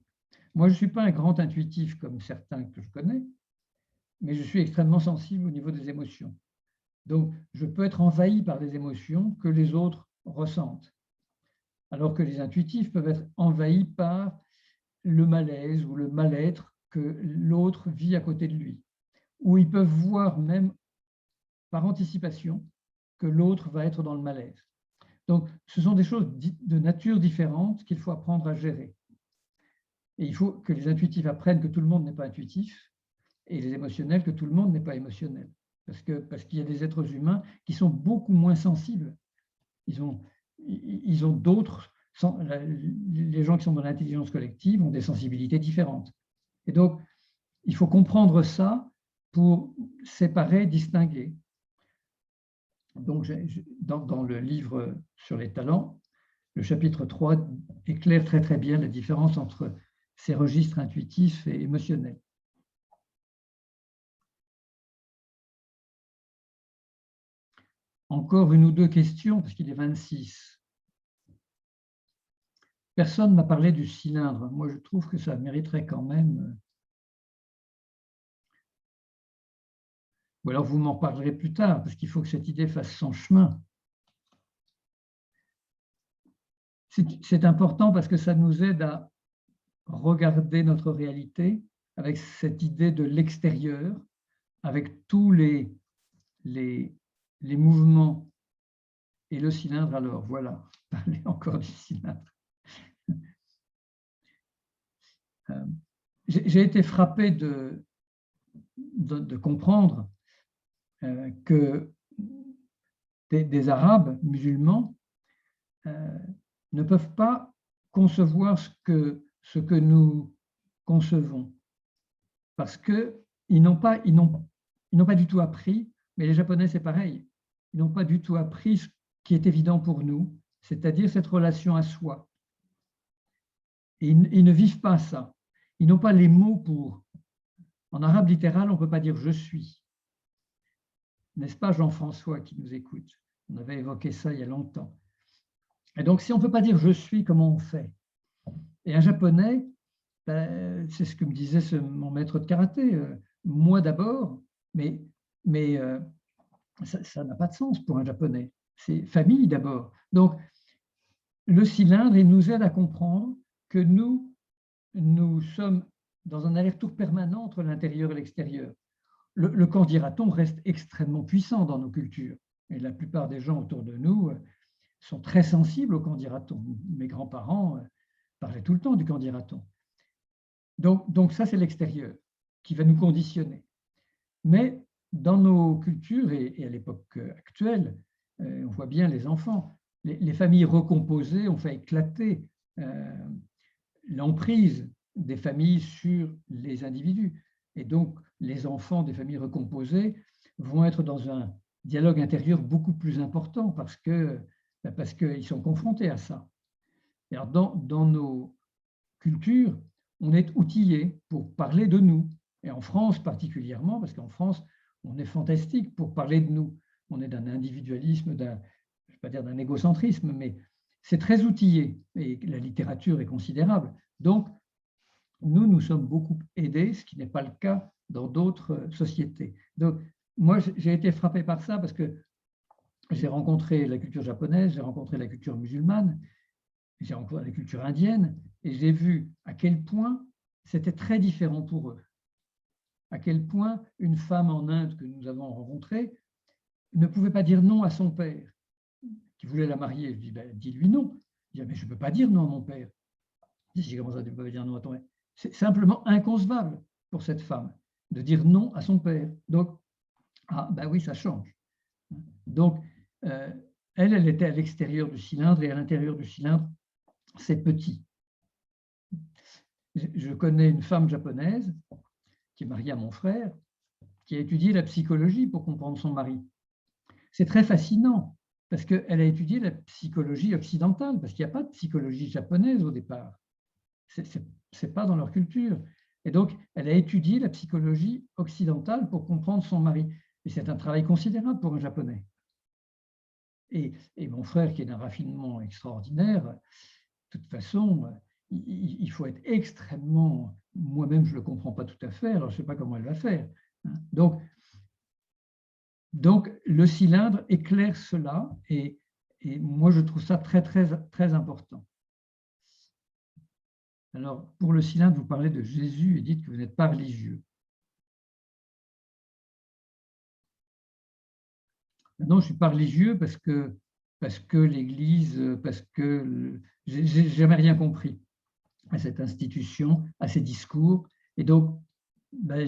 Moi, je ne suis pas un grand intuitif comme certains que je connais, mais je suis extrêmement sensible au niveau des émotions. Donc, je peux être envahi par des émotions que les autres ressentent, alors que les intuitifs peuvent être envahis par le malaise ou le mal-être que l'autre vit à côté de lui, ou ils peuvent voir même par anticipation que l'autre va être dans le malaise. Donc, ce sont des choses de nature différente qu'il faut apprendre à gérer. Et il faut que les intuitifs apprennent que tout le monde n'est pas intuitif, et les émotionnels que tout le monde n'est pas émotionnel. parce qu'il y a des êtres humains qui sont beaucoup moins sensibles. Ils ont d'autres, les gens qui sont dans l'intelligence collective ont des sensibilités différentes. Et donc, il faut comprendre ça pour séparer, distinguer. Donc, dans le livre sur les talents, le chapitre 3 éclaire très très bien la différence entre ces registres intuitifs et émotionnels. Encore une ou deux questions, parce qu'il est 26. Personne ne m'a parlé du cylindre. Moi, je trouve que ça mériterait quand même. Ou alors vous m'en parlerez plus tard, parce qu'il faut que cette idée fasse son chemin. C'est important parce que ça nous aide à regarder notre réalité avec cette idée de l'extérieur, avec tous les mouvements et le cylindre. Alors voilà, parler encore du cylindre. J'ai été frappé de comprendre que des Arabes musulmans ne peuvent pas concevoir ce que nous concevons, parce qu'ils n'ont pas du tout appris, mais les Japonais c'est pareil, ils n'ont pas du tout appris ce qui est évident pour nous, c'est-à-dire cette relation à soi. Et ils ne vivent pas ça. Ils n'ont pas les mots pour. En arabe littéral, on ne peut pas dire « je suis ». N'est-ce pas Jean-François qui nous écoute? On avait évoqué ça il y a longtemps. Et donc, si on ne peut pas dire « je suis », comment on fait? Et un Japonais, c'est ce que me disait mon maître de karaté, moi d'abord, mais ça n'a pas de sens pour un Japonais. C'est famille d'abord. Donc, le cylindre, il nous aide à comprendre que nous sommes dans un aller-retour permanent entre l'intérieur et l'extérieur. Le quand dira-t-on reste extrêmement puissant dans nos cultures. Et la plupart des gens autour de nous sont très sensibles au quand dira-t-on. Mes grands-parents parlaient tout le temps du quand dira-t-on. Donc ça, c'est l'extérieur qui va nous conditionner. Mais dans nos cultures, et à l'époque actuelle, on voit bien les enfants, les familles recomposées ont fait éclater l'emprise des familles sur les individus. Et donc, les enfants des familles recomposées vont être dans un dialogue intérieur beaucoup plus important parce qu'ils sont confrontés à ça. Alors, dans nos cultures, on est outillés pour parler de nous. Et en France particulièrement, parce qu'en France, on est fantastique pour parler de nous. On est d'un individualisme, je ne vais pas dire d'un égocentrisme, mais c'est très outillé et la littérature est considérable. Donc, nous sommes beaucoup aidés, ce qui n'est pas le cas dans d'autres sociétés. Donc, moi, j'ai été frappé par ça parce que j'ai rencontré la culture japonaise, j'ai rencontré la culture musulmane, j'ai rencontré la culture indienne, et j'ai vu à quel point c'était très différent pour eux. À quel point une femme en Inde que nous avons rencontrée ne pouvait pas dire non à son père, qui voulait la marier. Je dis, ben, dis-lui non. Je dis, mais je ne peux pas dire non à mon père. Je dis, comment ça, tu ne peux pas dire non à ton père? C'est simplement inconcevable pour cette femme de dire non à son père. Donc, ben oui, ça change. Donc, elle était à l'extérieur du cylindre et à l'intérieur du cylindre, c'est petit. Je connais une femme japonaise qui est mariée à mon frère, qui a étudié la psychologie pour comprendre son mari. C'est très fascinant parce qu'elle a étudié la psychologie occidentale, parce qu'il n'y a pas de psychologie japonaise au départ. Ce n'est pas dans leur culture. Et donc, elle a étudié la psychologie occidentale pour comprendre son mari. Et c'est un travail considérable pour un Japonais. Et mon frère, qui est d'un raffinement extraordinaire, de toute façon, il faut être extrêmement... Moi-même, je ne le comprends pas tout à fait, alors je ne sais pas comment elle va faire. Donc, le cylindre éclaire cela, et moi, je trouve ça très, très, très important. Alors, pour le cylindre, vous parlez de Jésus et dites que vous n'êtes pas religieux. Non, je ne suis pas religieux parce que l'Église, parce que je n'ai jamais rien compris à cette institution, à ces discours. Et donc, ben,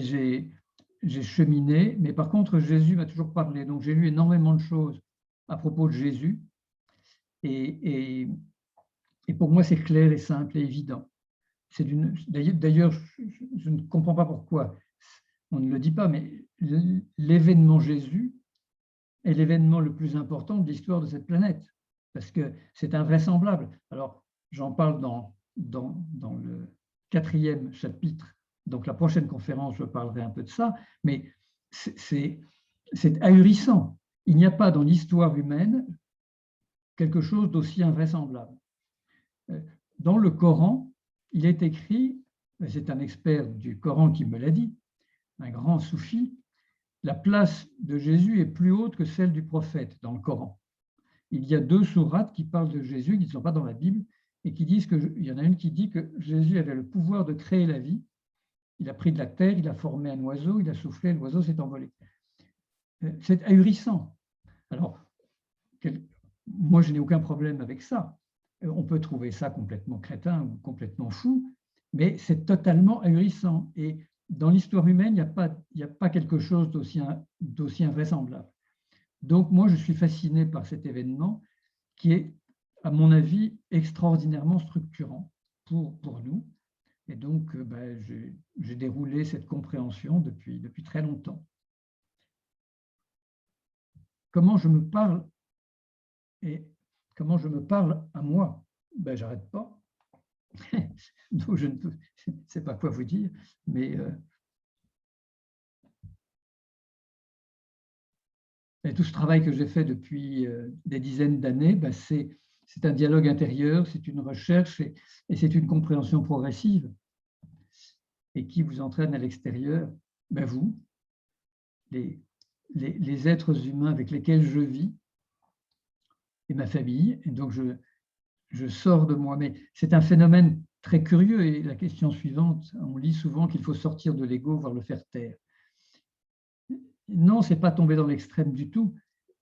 j'ai cheminé, mais par contre, Jésus m'a toujours parlé. Donc, j'ai lu énormément de choses à propos de Jésus. Et pour moi, c'est clair et simple et évident. D'ailleurs, je ne comprends pas pourquoi on ne le dit pas, mais l'événement Jésus est l'événement le plus important de l'histoire de cette planète, parce que c'est invraisemblable. Alors, j'en parle dans le 4e chapitre, donc la prochaine conférence, je parlerai un peu de ça, mais c'est ahurissant. Il n'y a pas dans l'histoire humaine quelque chose d'aussi invraisemblable. Dans le Coran, il est écrit, c'est un expert du Coran qui me l'a dit, un grand soufi, la place de Jésus est plus haute que celle du prophète dans le Coran. Il y a 2 sourates qui parlent de Jésus, qui ne sont pas dans la Bible, et qui disent il y en a une qui dit que Jésus avait le pouvoir de créer la vie. Il a pris de la terre, il a formé un oiseau, il a soufflé, l'oiseau s'est envolé. C'est ahurissant. Alors, moi, je n'ai aucun problème avec ça. On peut trouver ça complètement crétin ou complètement fou, mais c'est totalement ahurissant. Et dans l'histoire humaine, il n'y a pas quelque chose d'aussi invraisemblable. Donc, moi, je suis fasciné par cet événement qui est, à mon avis, extraordinairement structurant pour nous. Et donc, j'ai déroulé cette compréhension depuis très longtemps. Comment je me parle et comment je me parle à moi? J'arrête pas. Donc, je ne sais pas quoi vous dire, mais et tout ce travail que j'ai fait depuis des dizaines d'années, c'est un dialogue intérieur, c'est une recherche et c'est une compréhension progressive. Et qui vous entraîne à l'extérieur? Vous, les êtres humains avec lesquels je vis et ma famille. Et donc, je sors de moi. Mais c'est un phénomène très curieux. Et la question suivante, on lit souvent qu'il faut sortir de l'ego, voire le faire taire. Non, ce n'est pas tomber dans l'extrême du tout.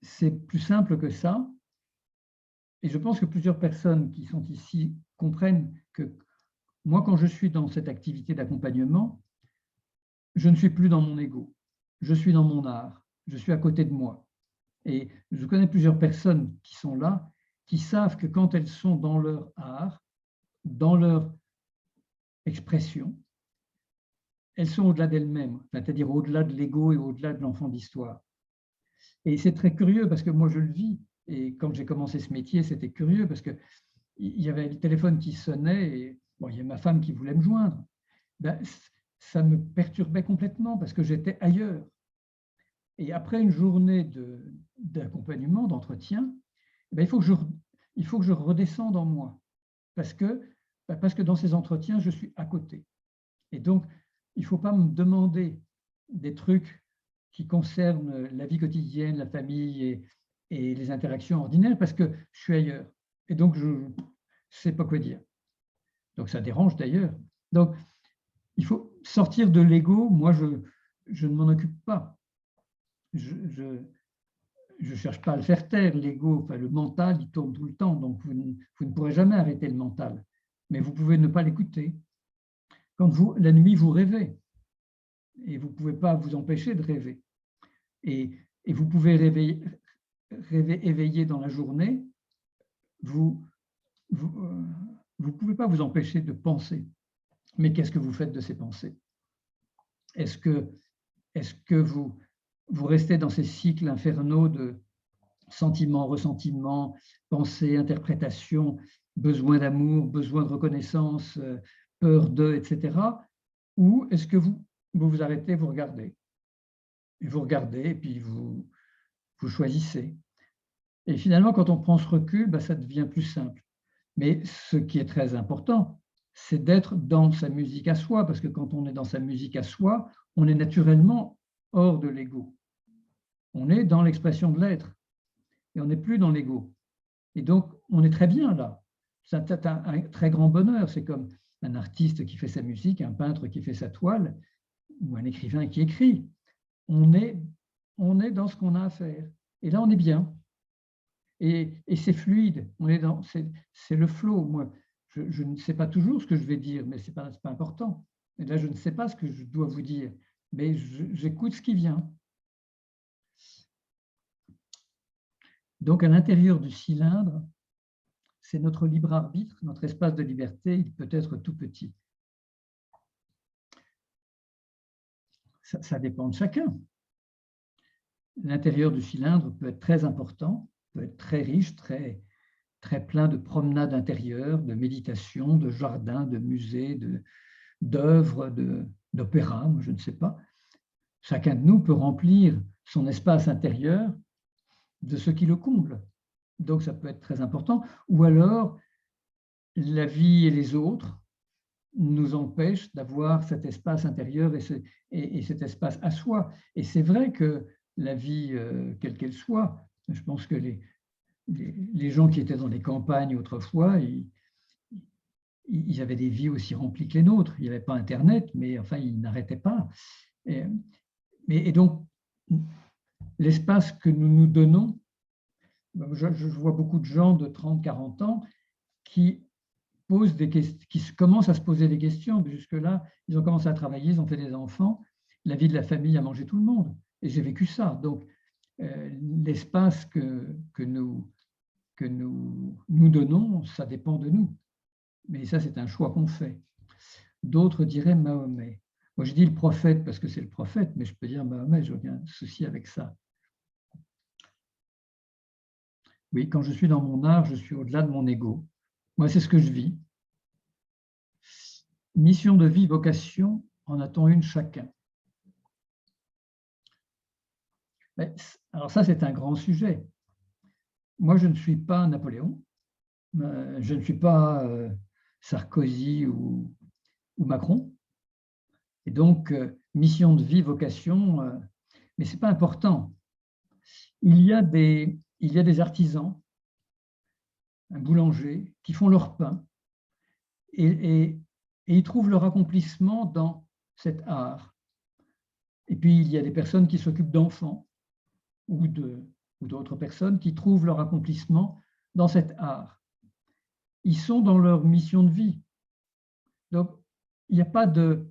C'est plus simple que ça. Et je pense que plusieurs personnes qui sont ici comprennent que moi, quand je suis dans cette activité d'accompagnement, je ne suis plus dans mon ego. Je suis dans mon art. Je suis à côté de moi. Et je connais plusieurs personnes qui sont là, qui savent que quand elles sont dans leur art, dans leur expression, elles sont au-delà d'elles-mêmes, c'est-à-dire au-delà de l'ego et au-delà de l'enfant d'histoire. Et c'est très curieux parce que moi, je le vis. Et quand j'ai commencé ce métier, c'était curieux parce qu'il y avait le téléphone qui sonnait et il y a ma femme qui voulait me joindre. Ça me perturbait complètement parce que j'étais ailleurs. Et après une journée d'accompagnement, d'entretien, il faut que je redescende en moi parce que dans ces entretiens, je suis à côté. Et donc, il ne faut pas me demander des trucs qui concernent la vie quotidienne, la famille et les interactions ordinaires parce que je suis ailleurs. Et donc, je ne sais pas quoi dire. Donc, ça dérange d'ailleurs. Donc, il faut sortir de l'ego. Moi, je ne m'en occupe pas. Je ne cherche pas à le faire taire. L'ego, le mental, il tourne tout le temps. Donc, vous ne pourrez jamais arrêter le mental. Mais vous pouvez ne pas l'écouter. Quand la nuit, vous rêvez. Et vous ne pouvez pas vous empêcher de rêver. Et vous pouvez rêver éveillé dans la journée. Vous ne pouvez pas vous empêcher de penser. Mais qu'est-ce que vous faites de ces pensées? Est-ce que vous restez dans ces cycles infernaux de sentiments, ressentiments, pensées, interprétations, besoin d'amour, besoin de reconnaissance, peur de, etc. Ou est-ce que vous vous arrêtez, vous regardez? Et vous regardez et puis vous choisissez. Et finalement, quand on prend ce recul, ça devient plus simple. Mais ce qui est très important, c'est d'être dans sa musique à soi, parce que quand on est dans sa musique à soi, on est naturellement hors de l'ego. On est dans l'expression de l'être et on n'est plus dans l'ego. Et donc, on est très bien là. C'est un très grand bonheur. C'est comme un artiste qui fait sa musique, un peintre qui fait sa toile, ou un écrivain qui écrit. On est dans ce qu'on a à faire. Et là, on est bien. Et c'est fluide. C'est le flow. Moi, je ne sais pas toujours ce que je vais dire, mais ce n'est pas important. Et là, je ne sais pas ce que je dois vous dire. mais j'écoute ce qui vient. Donc, à l'intérieur du cylindre, c'est notre libre arbitre, notre espace de liberté, il peut être tout petit. Ça dépend de chacun. L'intérieur du cylindre peut être très important, peut être très riche, très plein de promenades intérieures, de méditation, de jardins, de musées, d'œuvres, d'opéra, je ne sais pas. Chacun de nous peut remplir son espace intérieur de ce qui le comble. Donc, ça peut être très important. Ou alors, la vie et les autres nous empêchent d'avoir cet espace intérieur et cet espace à soi. Et c'est vrai que la vie, quelle qu'elle soit, je pense que les gens qui étaient dans les campagnes autrefois, ils avaient des vies aussi remplies que les nôtres. Il n'y avait pas Internet, mais enfin, ils n'arrêtaient pas. Et donc, l'espace que nous nous donnons, je vois beaucoup de gens de 30, 40 ans qui posent des questions, qui commencent à se poser des questions. Jusque-là, ils ont commencé à travailler, ils ont fait des enfants. La vie de la famille a mangé tout le monde. Et j'ai vécu ça. Donc, l'espace que nous donnons, ça dépend de nous. Mais ça, c'est un choix qu'on fait. D'autres diraient Mahomet. Moi, je dis le prophète parce que c'est le prophète, mais je peux dire Mahomet, je n'ai aucun souci avec ça. Oui, quand je suis dans mon art, je suis au-delà de mon ego. Moi, c'est ce que je vis. Mission de vie, vocation, en a-t-on une chacun? Alors ça, c'est un grand sujet. Moi, je ne suis pas Napoléon, je ne suis pas Sarkozy ou Macron. Et donc, mission de vie, vocation, mais ce n'est pas important. Il y a des artisans, un boulanger, qui font leur pain et ils trouvent leur accomplissement dans cet art. Et puis, il y a des personnes qui s'occupent d'enfants ou d'autres personnes qui trouvent leur accomplissement dans cet art. Ils sont dans leur mission de vie. Donc, il n'y a pas de...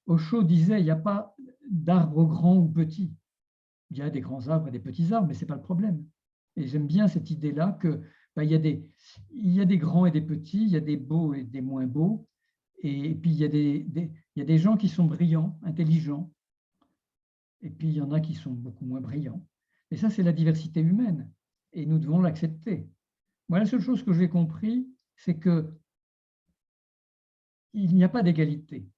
Osho disait, il n'y a pas d'arbre grand ou petit. Il y a des grands arbres et des petits arbres, mais ce n'est pas le problème. Et j'aime bien cette idée-là que il y a des grands et des petits, il y a des beaux et des moins beaux, et puis il y a des gens qui sont brillants, intelligents, et puis il y en a qui sont beaucoup moins brillants. Et ça, c'est la diversité humaine, et nous devons l'accepter. Moi, la seule chose que j'ai compris, c'est qu'il n'y a pas d'égalité.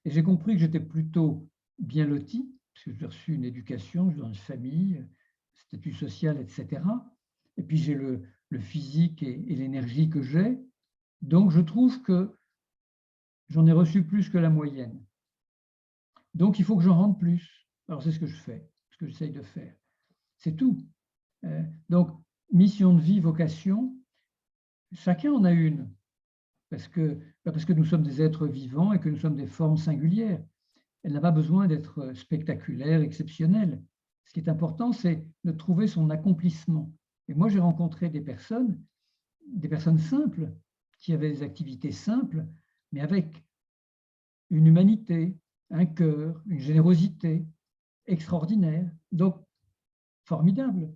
Et j'ai compris que j'étais plutôt bien loti, parce que j'ai reçu une éducation, je suis dans une famille, statut social, etc. Et puis j'ai le physique et l'énergie que j'ai. Donc je trouve que j'en ai reçu plus que la moyenne. Donc il faut que j'en rende plus. Alors c'est ce que je fais, ce que j'essaye de faire. C'est tout. Donc mission de vie, vocation, chacun en a une. Parce que nous sommes des êtres vivants et que nous sommes des formes singulières. Elle n'a pas besoin d'être spectaculaire, exceptionnelle. Ce qui est important, c'est de trouver son accomplissement. Et moi, j'ai rencontré des personnes simples, qui avaient des activités simples, mais avec une humanité, un cœur, une générosité extraordinaire. Donc, formidable.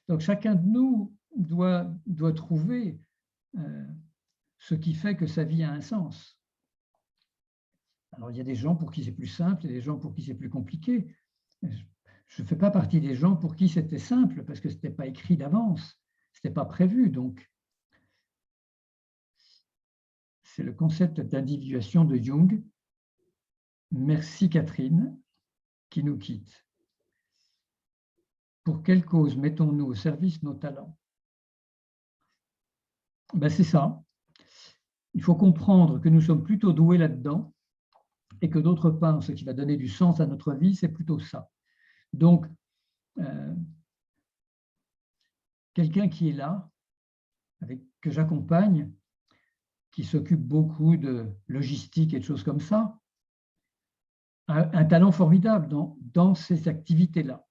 Donc, chacun de nous doit trouver ce qui fait que sa vie a un sens. Alors, il y a des gens pour qui c'est plus simple et des gens pour qui c'est plus compliqué. Je ne fais pas partie des gens pour qui c'était simple parce que ce n'était pas écrit d'avance, ce n'était pas prévu. Donc, c'est le concept d'individuation de Jung. Merci Catherine, qui nous quitte. Pour quelle cause mettons-nous au service nos talents? Ben, c'est ça. Il faut comprendre que nous sommes plutôt doués là-dedans et que d'autre part, ce qui va donner du sens à notre vie, c'est plutôt ça. Donc, quelqu'un qui est là, que j'accompagne, qui s'occupe beaucoup de logistique et de choses comme ça, a un talent formidable dans ces activités-là.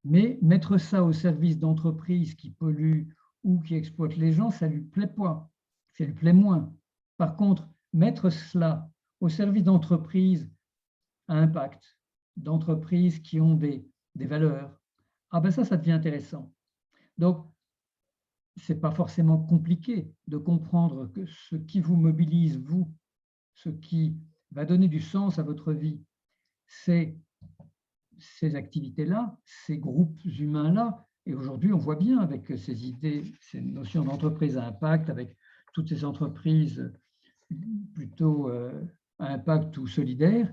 Mais mettre ça au service d'entreprises qui polluent ou qui exploitent les gens, ça ne lui plaît pas, ça lui plaît moins. Par contre, mettre cela au service d'entreprises à impact, d'entreprises qui ont des valeurs, ah ben ça devient intéressant. Donc, ce n'est pas forcément compliqué de comprendre que ce qui vous mobilise, vous, ce qui va donner du sens à votre vie, c'est ces activités-là, ces groupes humains-là. Et aujourd'hui, on voit bien avec ces idées, ces notions d'entreprise à impact, avec toutes ces entreprises plutôt à impact ou solidaires,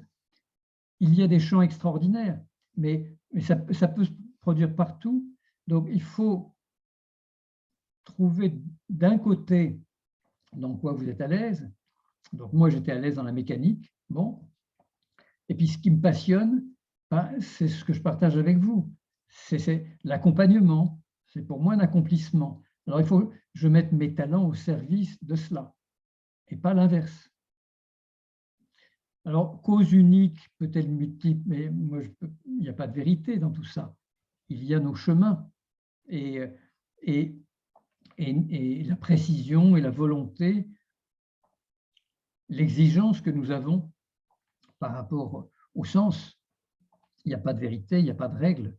il y a des champs extraordinaires, mais ça peut se produire partout. Donc, il faut trouver d'un côté dans quoi vous êtes à l'aise. Donc, moi, j'étais à l'aise dans la mécanique. Bon. Et puis, ce qui me passionne, c'est ce que je partage avec vous. C'est l'accompagnement. C'est pour moi un accomplissement. Alors, il faut que je mette mes talents au service de cela et pas l'inverse. Alors, cause unique peut-être multiple, mais moi, il n'y a pas de vérité dans tout ça. Il y a nos chemins et la précision et la volonté, l'exigence que nous avons par rapport au sens. Il n'y a pas de vérité, il n'y a pas de règle.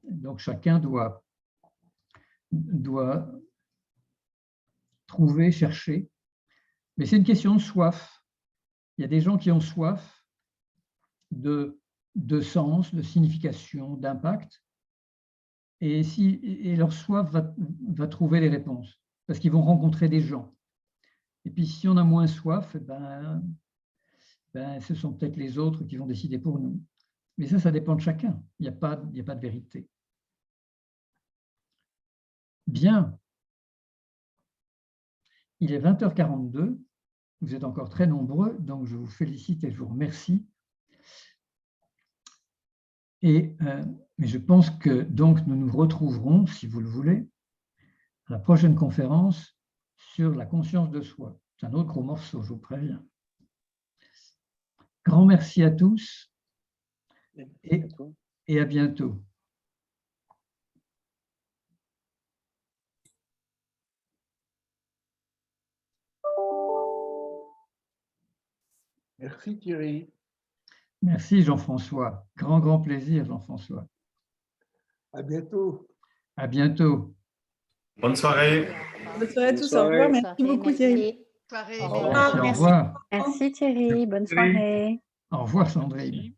Donc, chacun doit trouver, chercher. Mais c'est une question de soif. Il y a des gens qui ont soif de sens, de signification, d'impact. Et leur soif va trouver les réponses, parce qu'ils vont rencontrer des gens. Et puis, si on a moins soif, ce sont peut-être les autres qui vont décider pour nous. Mais ça dépend de chacun. Il n'y a pas de vérité. Bien. Il est 20h42. Vous êtes encore très nombreux, donc je vous félicite et je vous remercie. Mais je pense que donc nous nous retrouverons, si vous le voulez, à la prochaine conférence sur la conscience de soi. C'est un autre gros morceau, je vous préviens. Grand merci à tous et à bientôt. Merci Thierry. Merci Jean-François. Grand plaisir Jean-François. À bientôt. À bientôt. Bonne soirée. Bonne soirée à tous. Au revoir. Merci beaucoup Thierry. Au revoir. Merci Thierry. Bonne soirée. Au revoir Sandrine.